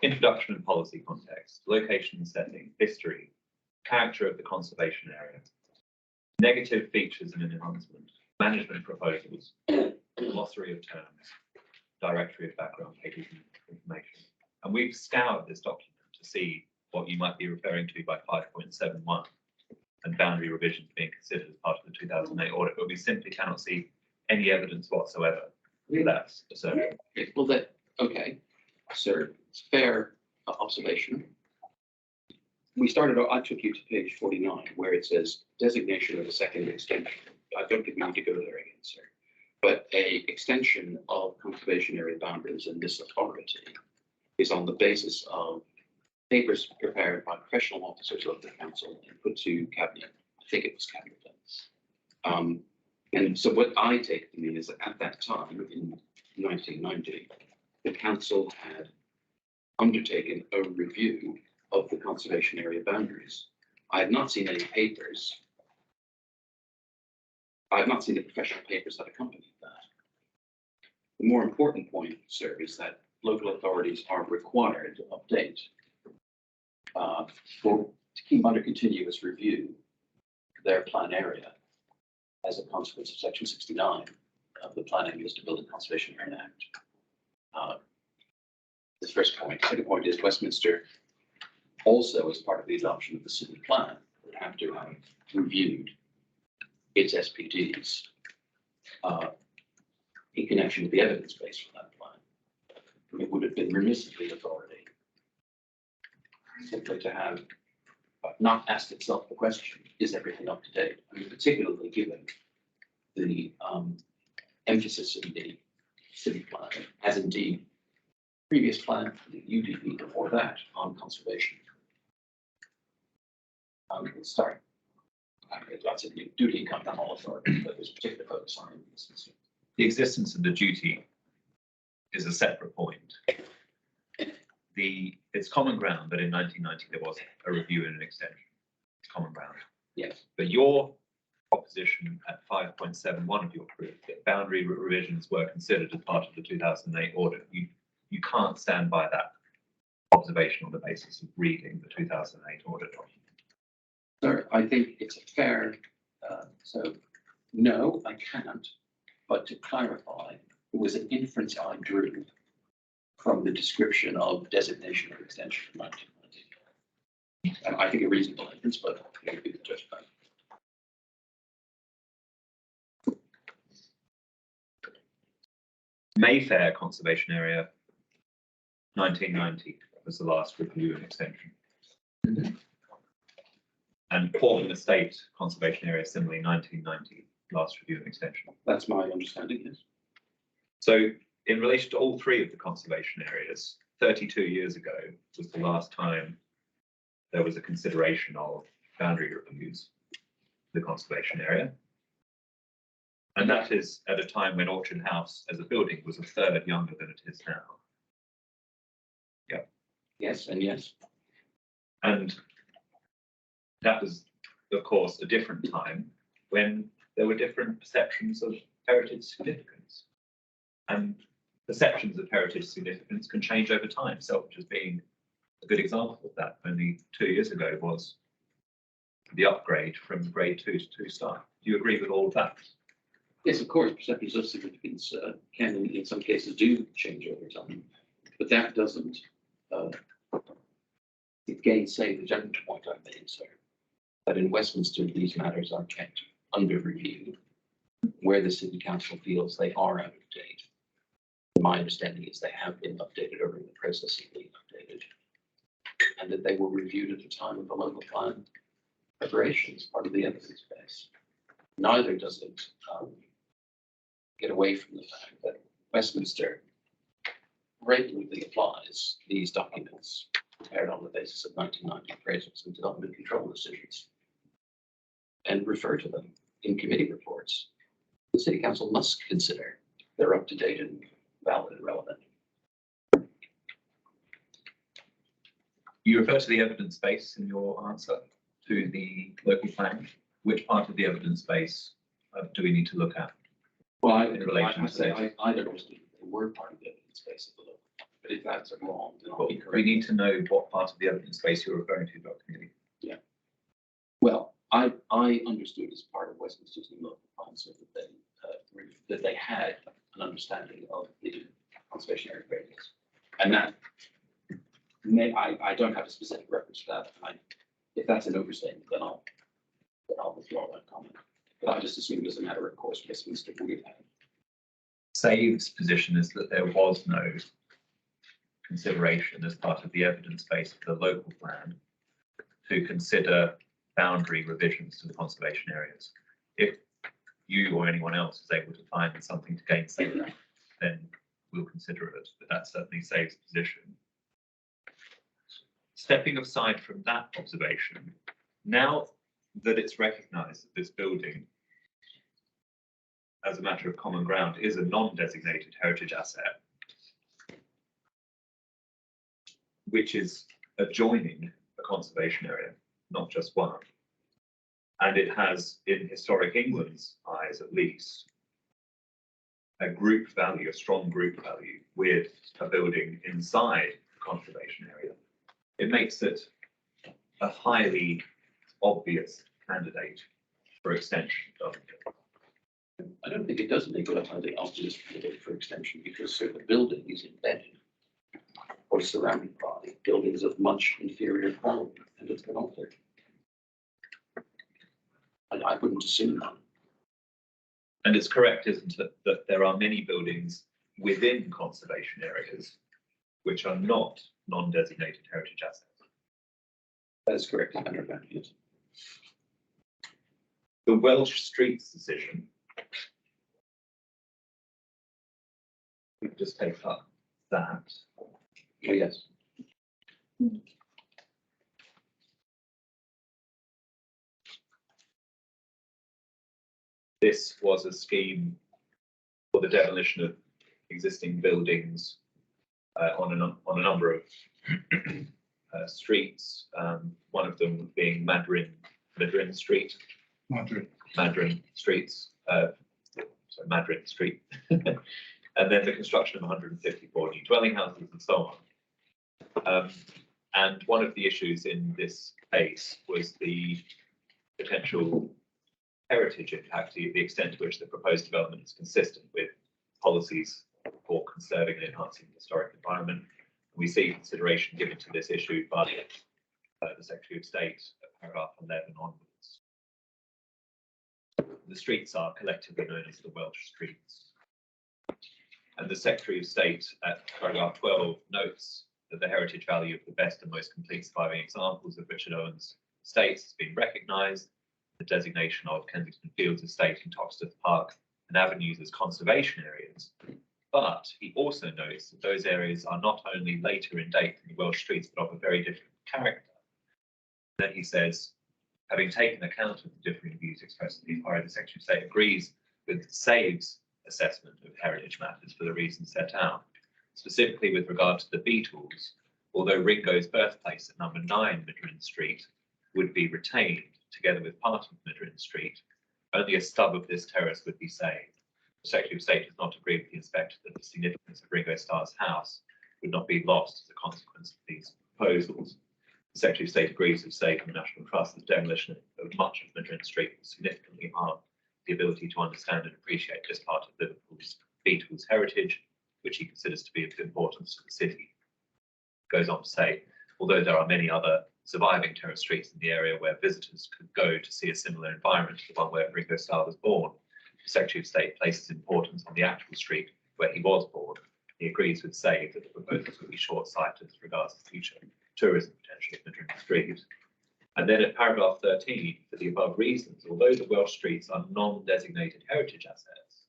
introduction and policy context, location and setting, history, character of the conservation area, negative features and enhancement, management proposals, glossary of terms, directory of background pages and information. And we've scoured this document to see what you might be referring to by 5.71 and boundary revisions being considered as part of the 2008 audit, but we simply cannot see any evidence whatsoever for that assertion. Okay, well, okay, sir, it's fair observation. We started, I took you to page 49, where it says designation of a second extension. I don't think we need to go there again, sir. But a extension of conservation area boundaries in this authority is on the basis of papers prepared by professional officers of the council and put to cabinet. I think it was cabinet. And so what I take to mean is that at that time, in 1990, the council had undertaken a review of the conservation area boundaries. I have not seen any papers. I have not seen the professional papers that accompanied that. The more important point, sir, is that local authorities are required to update to keep under continuous review their plan area as a consequence of Section 69 of the Planning and Stability Conservation Area Act. The first point. Second point is Westminster also, as part of the adoption of the city plan, would have to have reviewed its SPDs in connection with the evidence base for that plan. It would have been remiss of the authority simply to have not asked itself the question, is everything up to date? I mean, particularly given the emphasis in the city plan, as indeed previous plan, the UDP before that, on conservation. Sorry, that's a duty incumbent on all authorities, but there's particular focus on this. The existence of the duty is a separate point. It's common ground that in 1990 there was a review and an extension. It's common ground. Yes. But your opposition at 5.71 of your proof that boundary revisions were considered as part of the 2008 audit, you can't stand by that observation on the basis of reading the 2008 audit document. Sir, I think it's a fair, so no, I can't. But to clarify, it was an inference I drew from the description of designation or extension of 1990. And I think a reasonable inference, but maybe the judgment. Mayfair Conservation Area, 1990 was the last review and extension. Mm-hmm. And Portland Estate Conservation Area, similarly, 1990, last review and extension. That's my understanding, yes. So in relation to all three of the conservation areas, 32 years ago was the last time there was a consideration of boundary reviews, the conservation area. And that is at a time when Orchard House as a building was a third younger than it is now. Yeah. Yes, and yes. And that was, of course, a different time when there were different perceptions of heritage significance. And perceptions of heritage significance can change over time. Selfridge being a good example of that. Only 2 years ago was the upgrade from grade 2 to 2-star. Do you agree with all of that? Yes, of course, perceptions of significance can, in some cases, do change over time. But that doesn't gainsay the general point I made, sir, that in Westminster, these matters are kept under review where the city council feels they are out of date. My understanding is they have been updated or in the process of being updated, and that they were reviewed at the time of the local plan preparation as part of the evidence base. Neither does it get away from the fact that Westminster regularly applies these documents prepared on the basis of 1990 appraisals and development control decisions and refer to them in committee reports. The city council must consider they're up to date and valid and relevant. You refer to the evidence base in your answer to the local plan. Which part of the evidence base do we need to look at? Well, In relation I to say this. I don't understand the word part of the evidence base of the law, but if that's wrong, then I'll be We correct. need to know what part of the evidence base you're referring to, Dr. Neely. Well, I understood as part of Westminster's new local plan, so that they had an understanding of the conservation area radius. And that I don't have a specific reference to that. If that's an overstatement, then I'll withdraw that comment. But I just assumed as a matter of course, Westminster would have. SAVE's position is that there was no consideration as part of the evidence base of the local plan to consider boundary revisions to the conservation areas. If you or anyone else is able to find something to gainsay that, then we'll consider it, but that certainly SAVE's position. Stepping aside from that observation, now that it's recognised that this building, as a matter of common ground, is a non-designated heritage asset, which is adjoining a conservation area, not just one. And it has, in historic England's eyes at least, a group value, a strong group value with a building inside the conservation area. It makes it a highly obvious candidate for extension, doesn't it? I don't think it does make it a highly obvious candidate for extension because the building is embedded or surrounded by buildings of much inferior quality and it's been altered. I wouldn't assume that. And it's correct, isn't it, that there are many buildings within conservation areas which are not non-designated heritage assets. That is correct, as a matter of fact, yes. The Welsh Streets decision, we just take up that. Oh, yes. This was a scheme for the demolition of existing buildings on a number of streets. One of them being Madryn Street. Madryn Streets. So Madryn Street. And then the construction of 154 new dwelling houses and so on. And one of the issues in this case was the potential heritage impact, the extent to which the proposed development is consistent with policies for conserving and enhancing the historic environment. We see consideration given to this issue by the Secretary of State at paragraph 11 onwards. The streets are collectively known as the Welsh Streets. And the Secretary of State at paragraph 12 notes that the heritage value of the best and most complete surviving examples of Richard Owen's estates has been recognised. The designation of Kensington Fields Estate and Toxteth Park and avenues as conservation areas. But he also notes that those areas are not only later in date than the Welsh Streets, but of a very different character. Then he says, having taken account of the differing views expressed in the inquiry, the Secretary of State agrees with SAVE's assessment of heritage matters for the reasons set out. Specifically with regard to the Beatles, although Ringo's birthplace at number 9 Madryn Street would be retained together with part of Madryn Street, only a stub of this terrace would be saved. The Secretary of State does not agree with the inspector that the significance of Ringo Starr's house would not be lost as a consequence of these proposals. The Secretary of State agrees with SAVE and the National Trust that demolition of much of Madryn Street will significantly harm the ability to understand and appreciate this part of Liverpool's Beatles heritage, which he considers to be of importance to the city. Goes on to say, although there are many other surviving terrace streets in the area where visitors could go to see a similar environment to the one where Ringo Starr was born, the Secretary of State places importance on the actual street where he was born. He agrees with SAVE that the proposals would be short-sighted as regards the future tourism potential of Madryn Street. And then at paragraph 13, for the above reasons, although the Welsh Streets are non-designated heritage assets,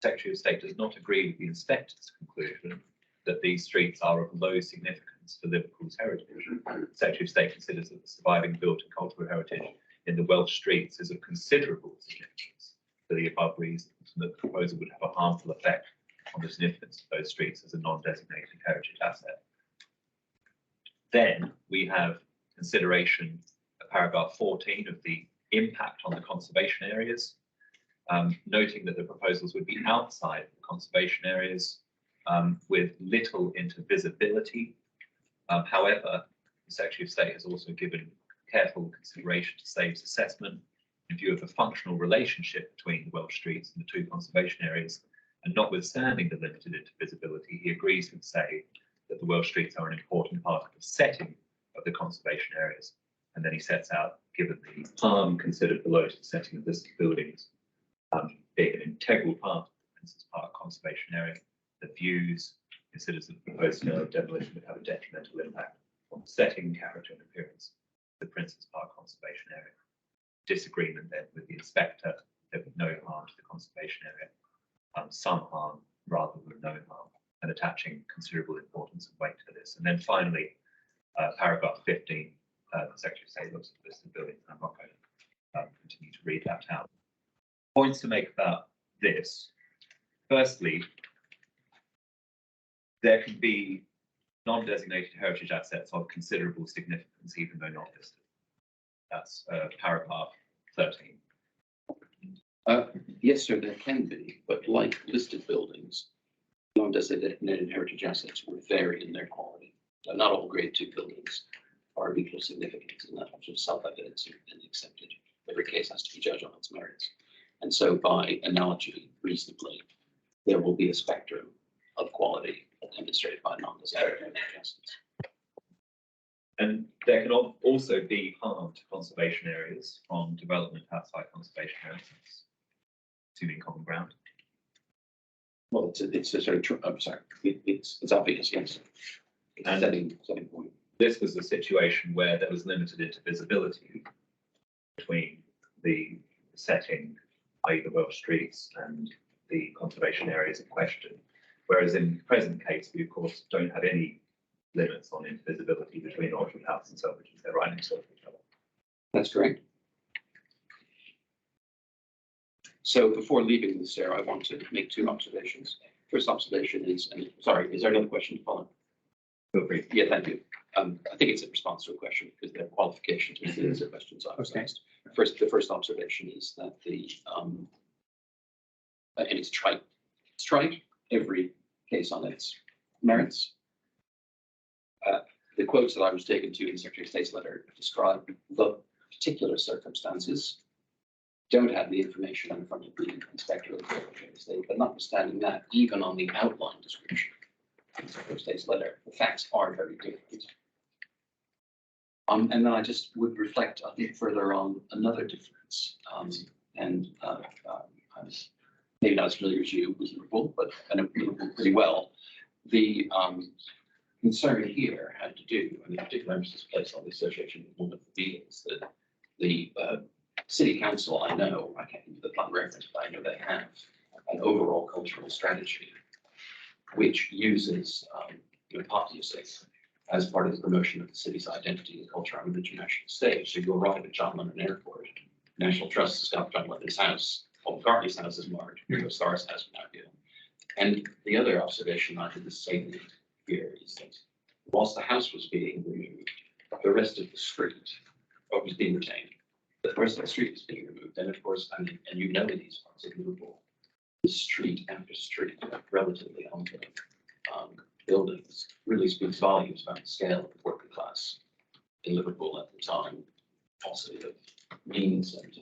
the Secretary of State does not agree with the inspector's conclusion that these streets are of low significance for Liverpool's heritage. The Secretary of State considers that the surviving built and cultural heritage in the Welsh Streets is of considerable significance for the above reasons, and that the proposal would have a harmful effect on the significance of those streets as a non-designated heritage asset. Then we have consideration of paragraph 14 of the impact on the conservation areas, noting that the proposals would be outside the conservation areas with little intervisibility. However, the Secretary of State has also given careful consideration to SAVE's assessment in view of the functional relationship between the Welsh streets and the two conservation areas, and notwithstanding the limited intervisibility, he agrees with SAVE that the Welsh streets are an important part of the setting of the conservation areas. And then he sets out, given the harm considered below to the setting of listed buildings, being an integral part of the Princes Park conservation area, the views considers that the proposed scale of demolition would have a detrimental impact on the setting, character and appearance of the Princes Park conservation area. Disagreement then with the inspector, there would be no harm to the conservation area, some harm rather than no harm, and attaching considerable importance and weight to this. And then finally, paragraph 15, the Secretary of State looks at the listed buildings, and I'm not going to continue to read that out. Points to make about this. Firstly, there can be non-designated heritage assets of considerable significance, even though not listed. That's paragraph 13. Yes, sir, there can be, but like listed buildings, non-designated heritage assets will vary in their quality. So not all grade 2 buildings are of equal significance, and that which is self-evident and accepted. Every case has to be judged on its merits. And so by analogy, reasonably, there will be a spectrum of quality demonstrated by non-designated heritage assets. And there can also be harm to conservation areas from development outside conservation areas, assuming common ground. Well, it's a sort of, I'm sorry, it's obvious, yes. It's And setting point. this was a situation where there was limited intervisibility between the setting, i.e. the Welsh streets, and the conservation areas in question. Whereas in the present case, we of course don't have any limits on invisibility between Orchard House and Selfridges. They're right next to each other. That's correct. So before leaving this there, I want to make 2 observations. First observation is, and sorry, is there another question to follow? Feel free. Yeah, thank you. I think it's a response to a question because there are qualifications to the questions I was asked. The first observation is that the, and it's trite, every case on its merits. The quotes that I was taken to in the Secretary of State's letter describe the particular circumstances, don't have the information in front of the inspector of the Secretary of State, but notwithstanding that, even on the outline description in the Secretary of State's letter, the facts are very different. And then I just would reflect a bit further on another difference. And I was maybe not as familiar as you with Liverpool, but I know Liverpool pretty well. The concern here had to do, and in particular emphasis placed on the association with one of the deals, that the city council, I know, I can't give you the plan reference, but I know they have an overall cultural strategy which uses pop music as part of the promotion of the city's identity and culture on an international stage. So you arrive at John Lennon Airport, National Trust has got John Lennon's house, Paul McCartney's house is marked, Ringo Starr's house now here. And the other observation I did the same here is that whilst the house was being removed, the rest of the street was being retained. The rest of the street is being removed. And of course, and you know in these parts of Liverpool, the street after street, relatively ongoing buildings, really speaks volumes about the scale of the working class in Liverpool at the time, also of means, and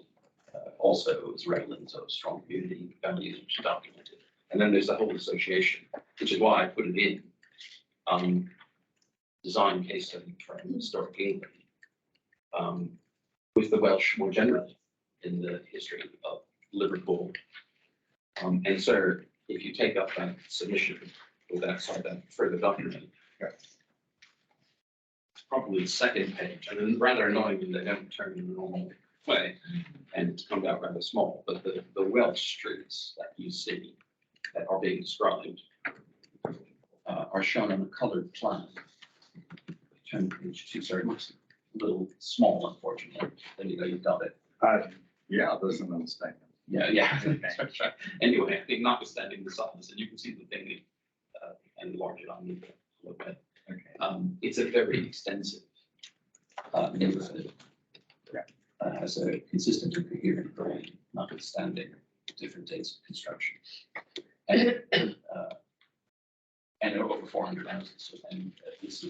also as remnants of strong community values which are documented. And then there's the whole association, which is why I put it in design case study from historic England, with the Welsh more generally in the history of Liverpool. And so if you take up that submission with that further document, it's probably the second page, and then rather annoyingly they don't turn in the normal way and come out rather small, but the Welsh streets that you see that are being described are shown on a colored plan. Turn to page 2, sorry, much a little small, unfortunately. There you go, you've got it. Yeah, there's an understatement. Yeah. Anyway, I think notwithstanding the size, and you can see the thing and enlarge it on the little bit. Okay. It's a very extensive neighborhood. Has a consistent and coherent grade, notwithstanding different dates of construction. And over 400 houses, and this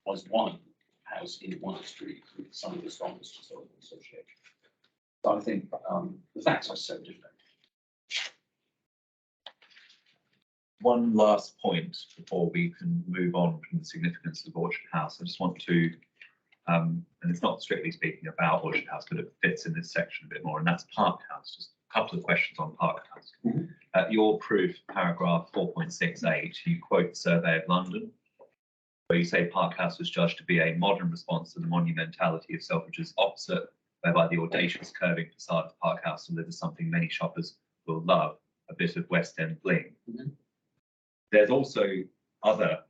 was one house in one street with some of the strongest historical association. So I think the facts are so different. One last point before we can move on from the significance of Orchard House. I just want to, and it's not strictly speaking about Orchard House, but it fits in this section a bit more, and that's Park House. Just a couple of questions on Park House. Your proof, paragraph 4.68, you quote the Survey of London, where you say Park House was judged to be a modern response to the monumentality of Selfridge's opposite, whereby the audacious curving facade of Park House delivers something many shoppers will love, a bit of West End bling. There's also other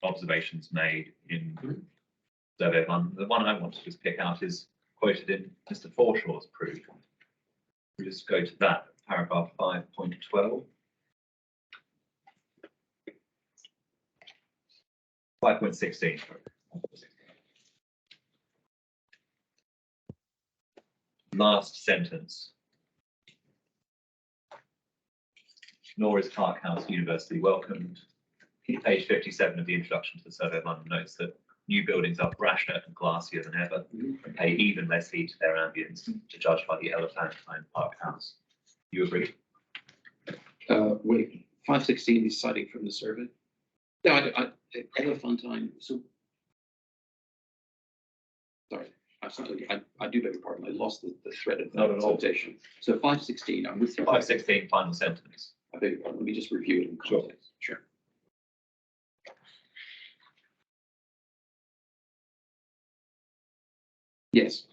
observations made in Survey of London. The one I want to just pick out is quoted in Mr. Forshaw's proof. We'll just go to that, paragraph 5.12. 5.16. Last sentence. Nor is Park House universally welcomed. Page 57 of the introduction to the Survey of London notes that new buildings are brasher and glassier than ever and pay even less heed to their ambience, to judge by the Elephantine Park House. You agree? Wait, 516 is citing from the survey? No, Elephantine, so. Sorry, I do beg your pardon, I lost the thread of Not that at all. citation. So 516, I'm with you. 516, final sentence. I beg your pardon, let me just review it in Sure. context. Sure. Yes.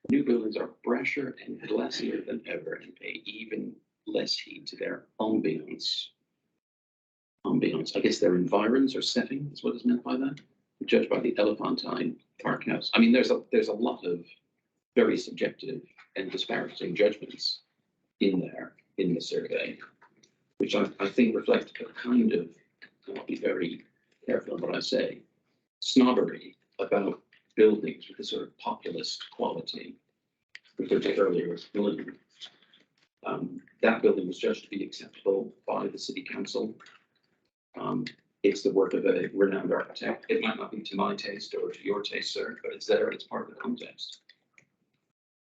New buildings are brasher and glassier than ever and pay even less heed to their ambience. Ambience, I guess their environs or setting is what is meant by that. Judged by the Elephantine Park House. I mean, there's a lot of very subjective and disparaging judgments in there in the survey, which I think reflect a kind of, I'll be very careful in what I say, snobbery about buildings with a sort of populist quality, referred to earlier as Bloom. That building was judged to be acceptable by the city council. It's the work of a renowned architect. It might not be to my taste or to your taste, sir, but it's there. It's part of the context.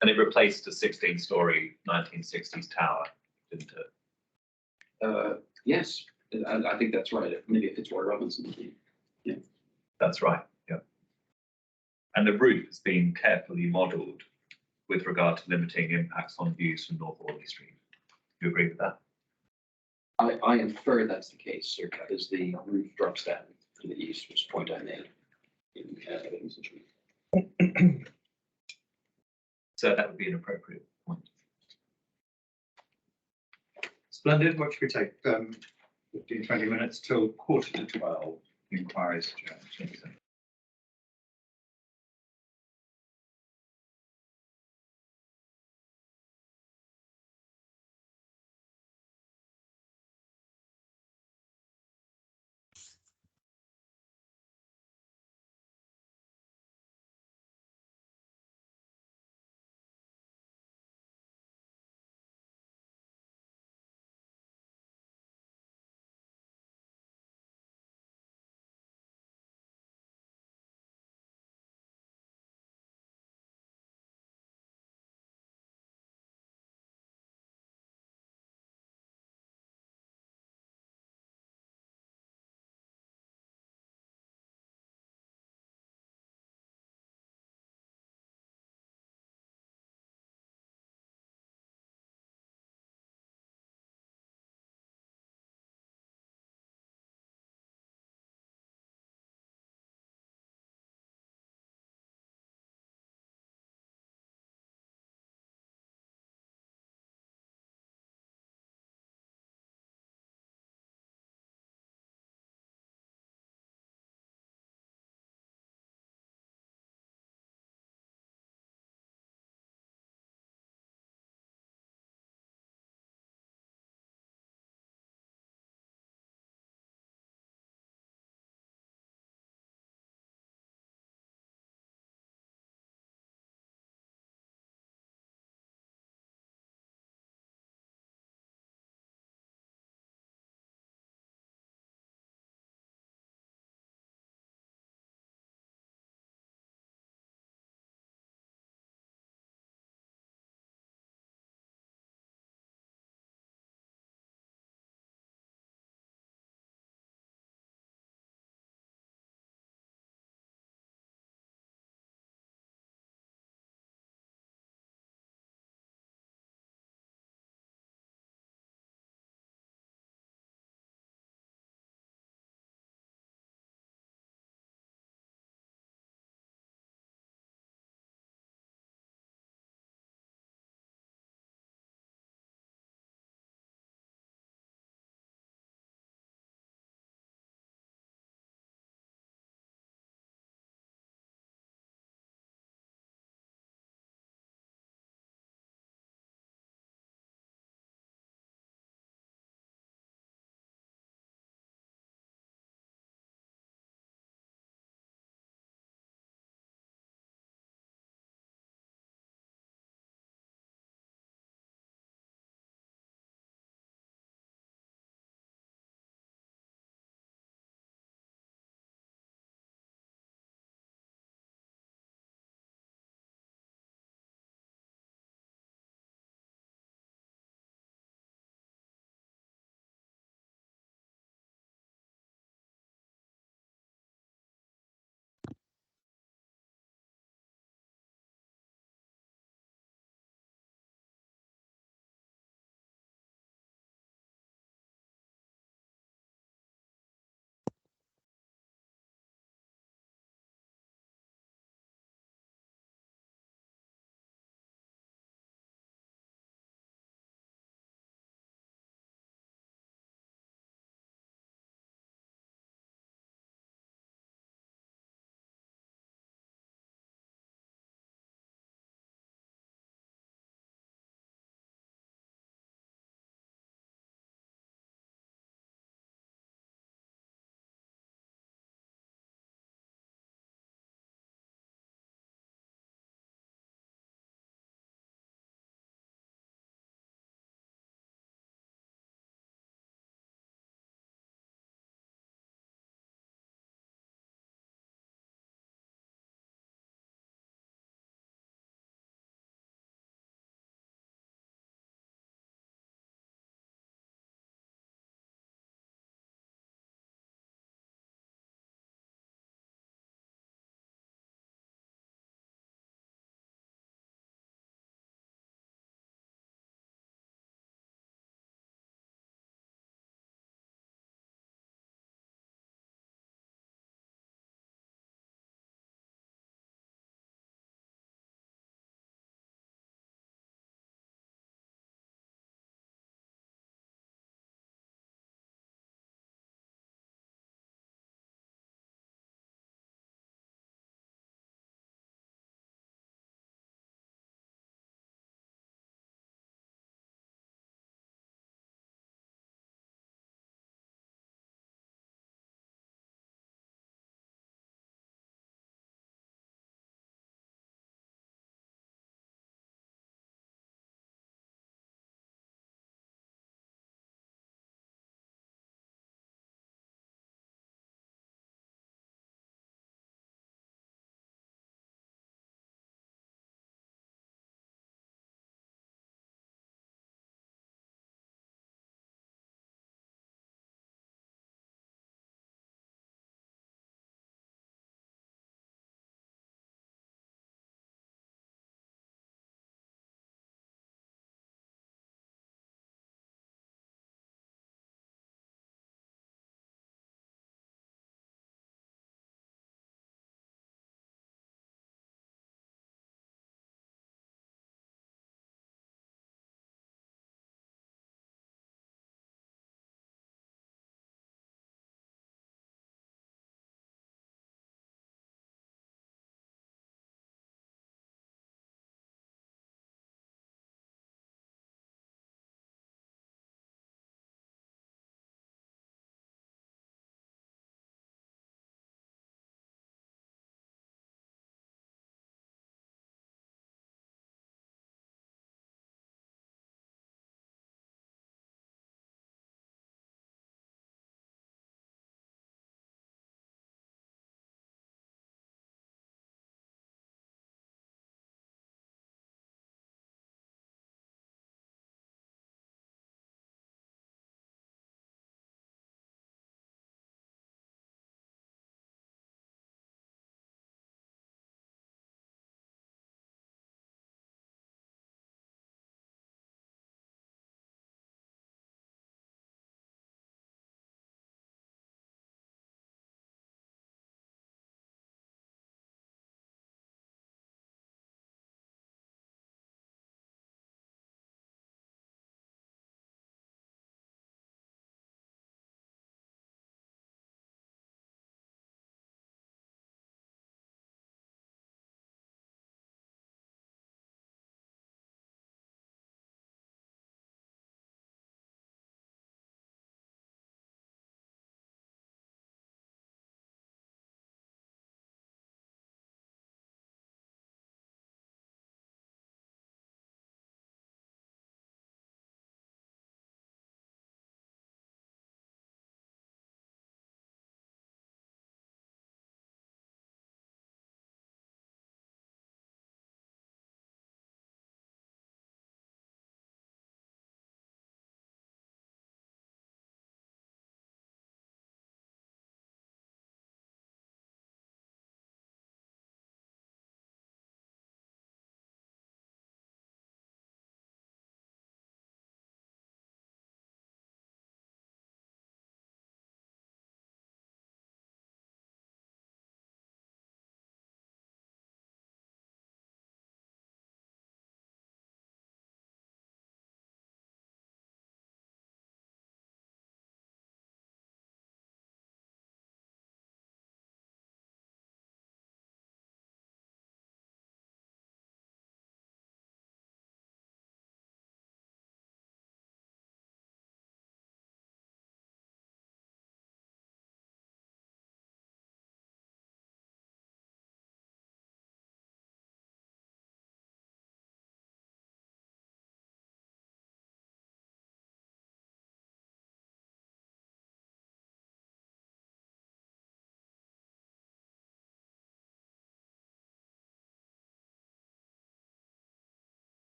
And it replaced a 16-story 1960s tower, didn't it? Yes, I think that's right. Maybe if it's Roy Robinson. Yeah. That's right, yeah. And the roof has been carefully modelled with regard to limiting impacts on views from North Audley Street. Do you agree with that? I infer that's the case, sir, because the roof drops down to the east, which point I made in Livingston Street. So that would be an appropriate point. Splendid. What should we take? 15, 20 minutes till 11:45. Inquiries adjourned.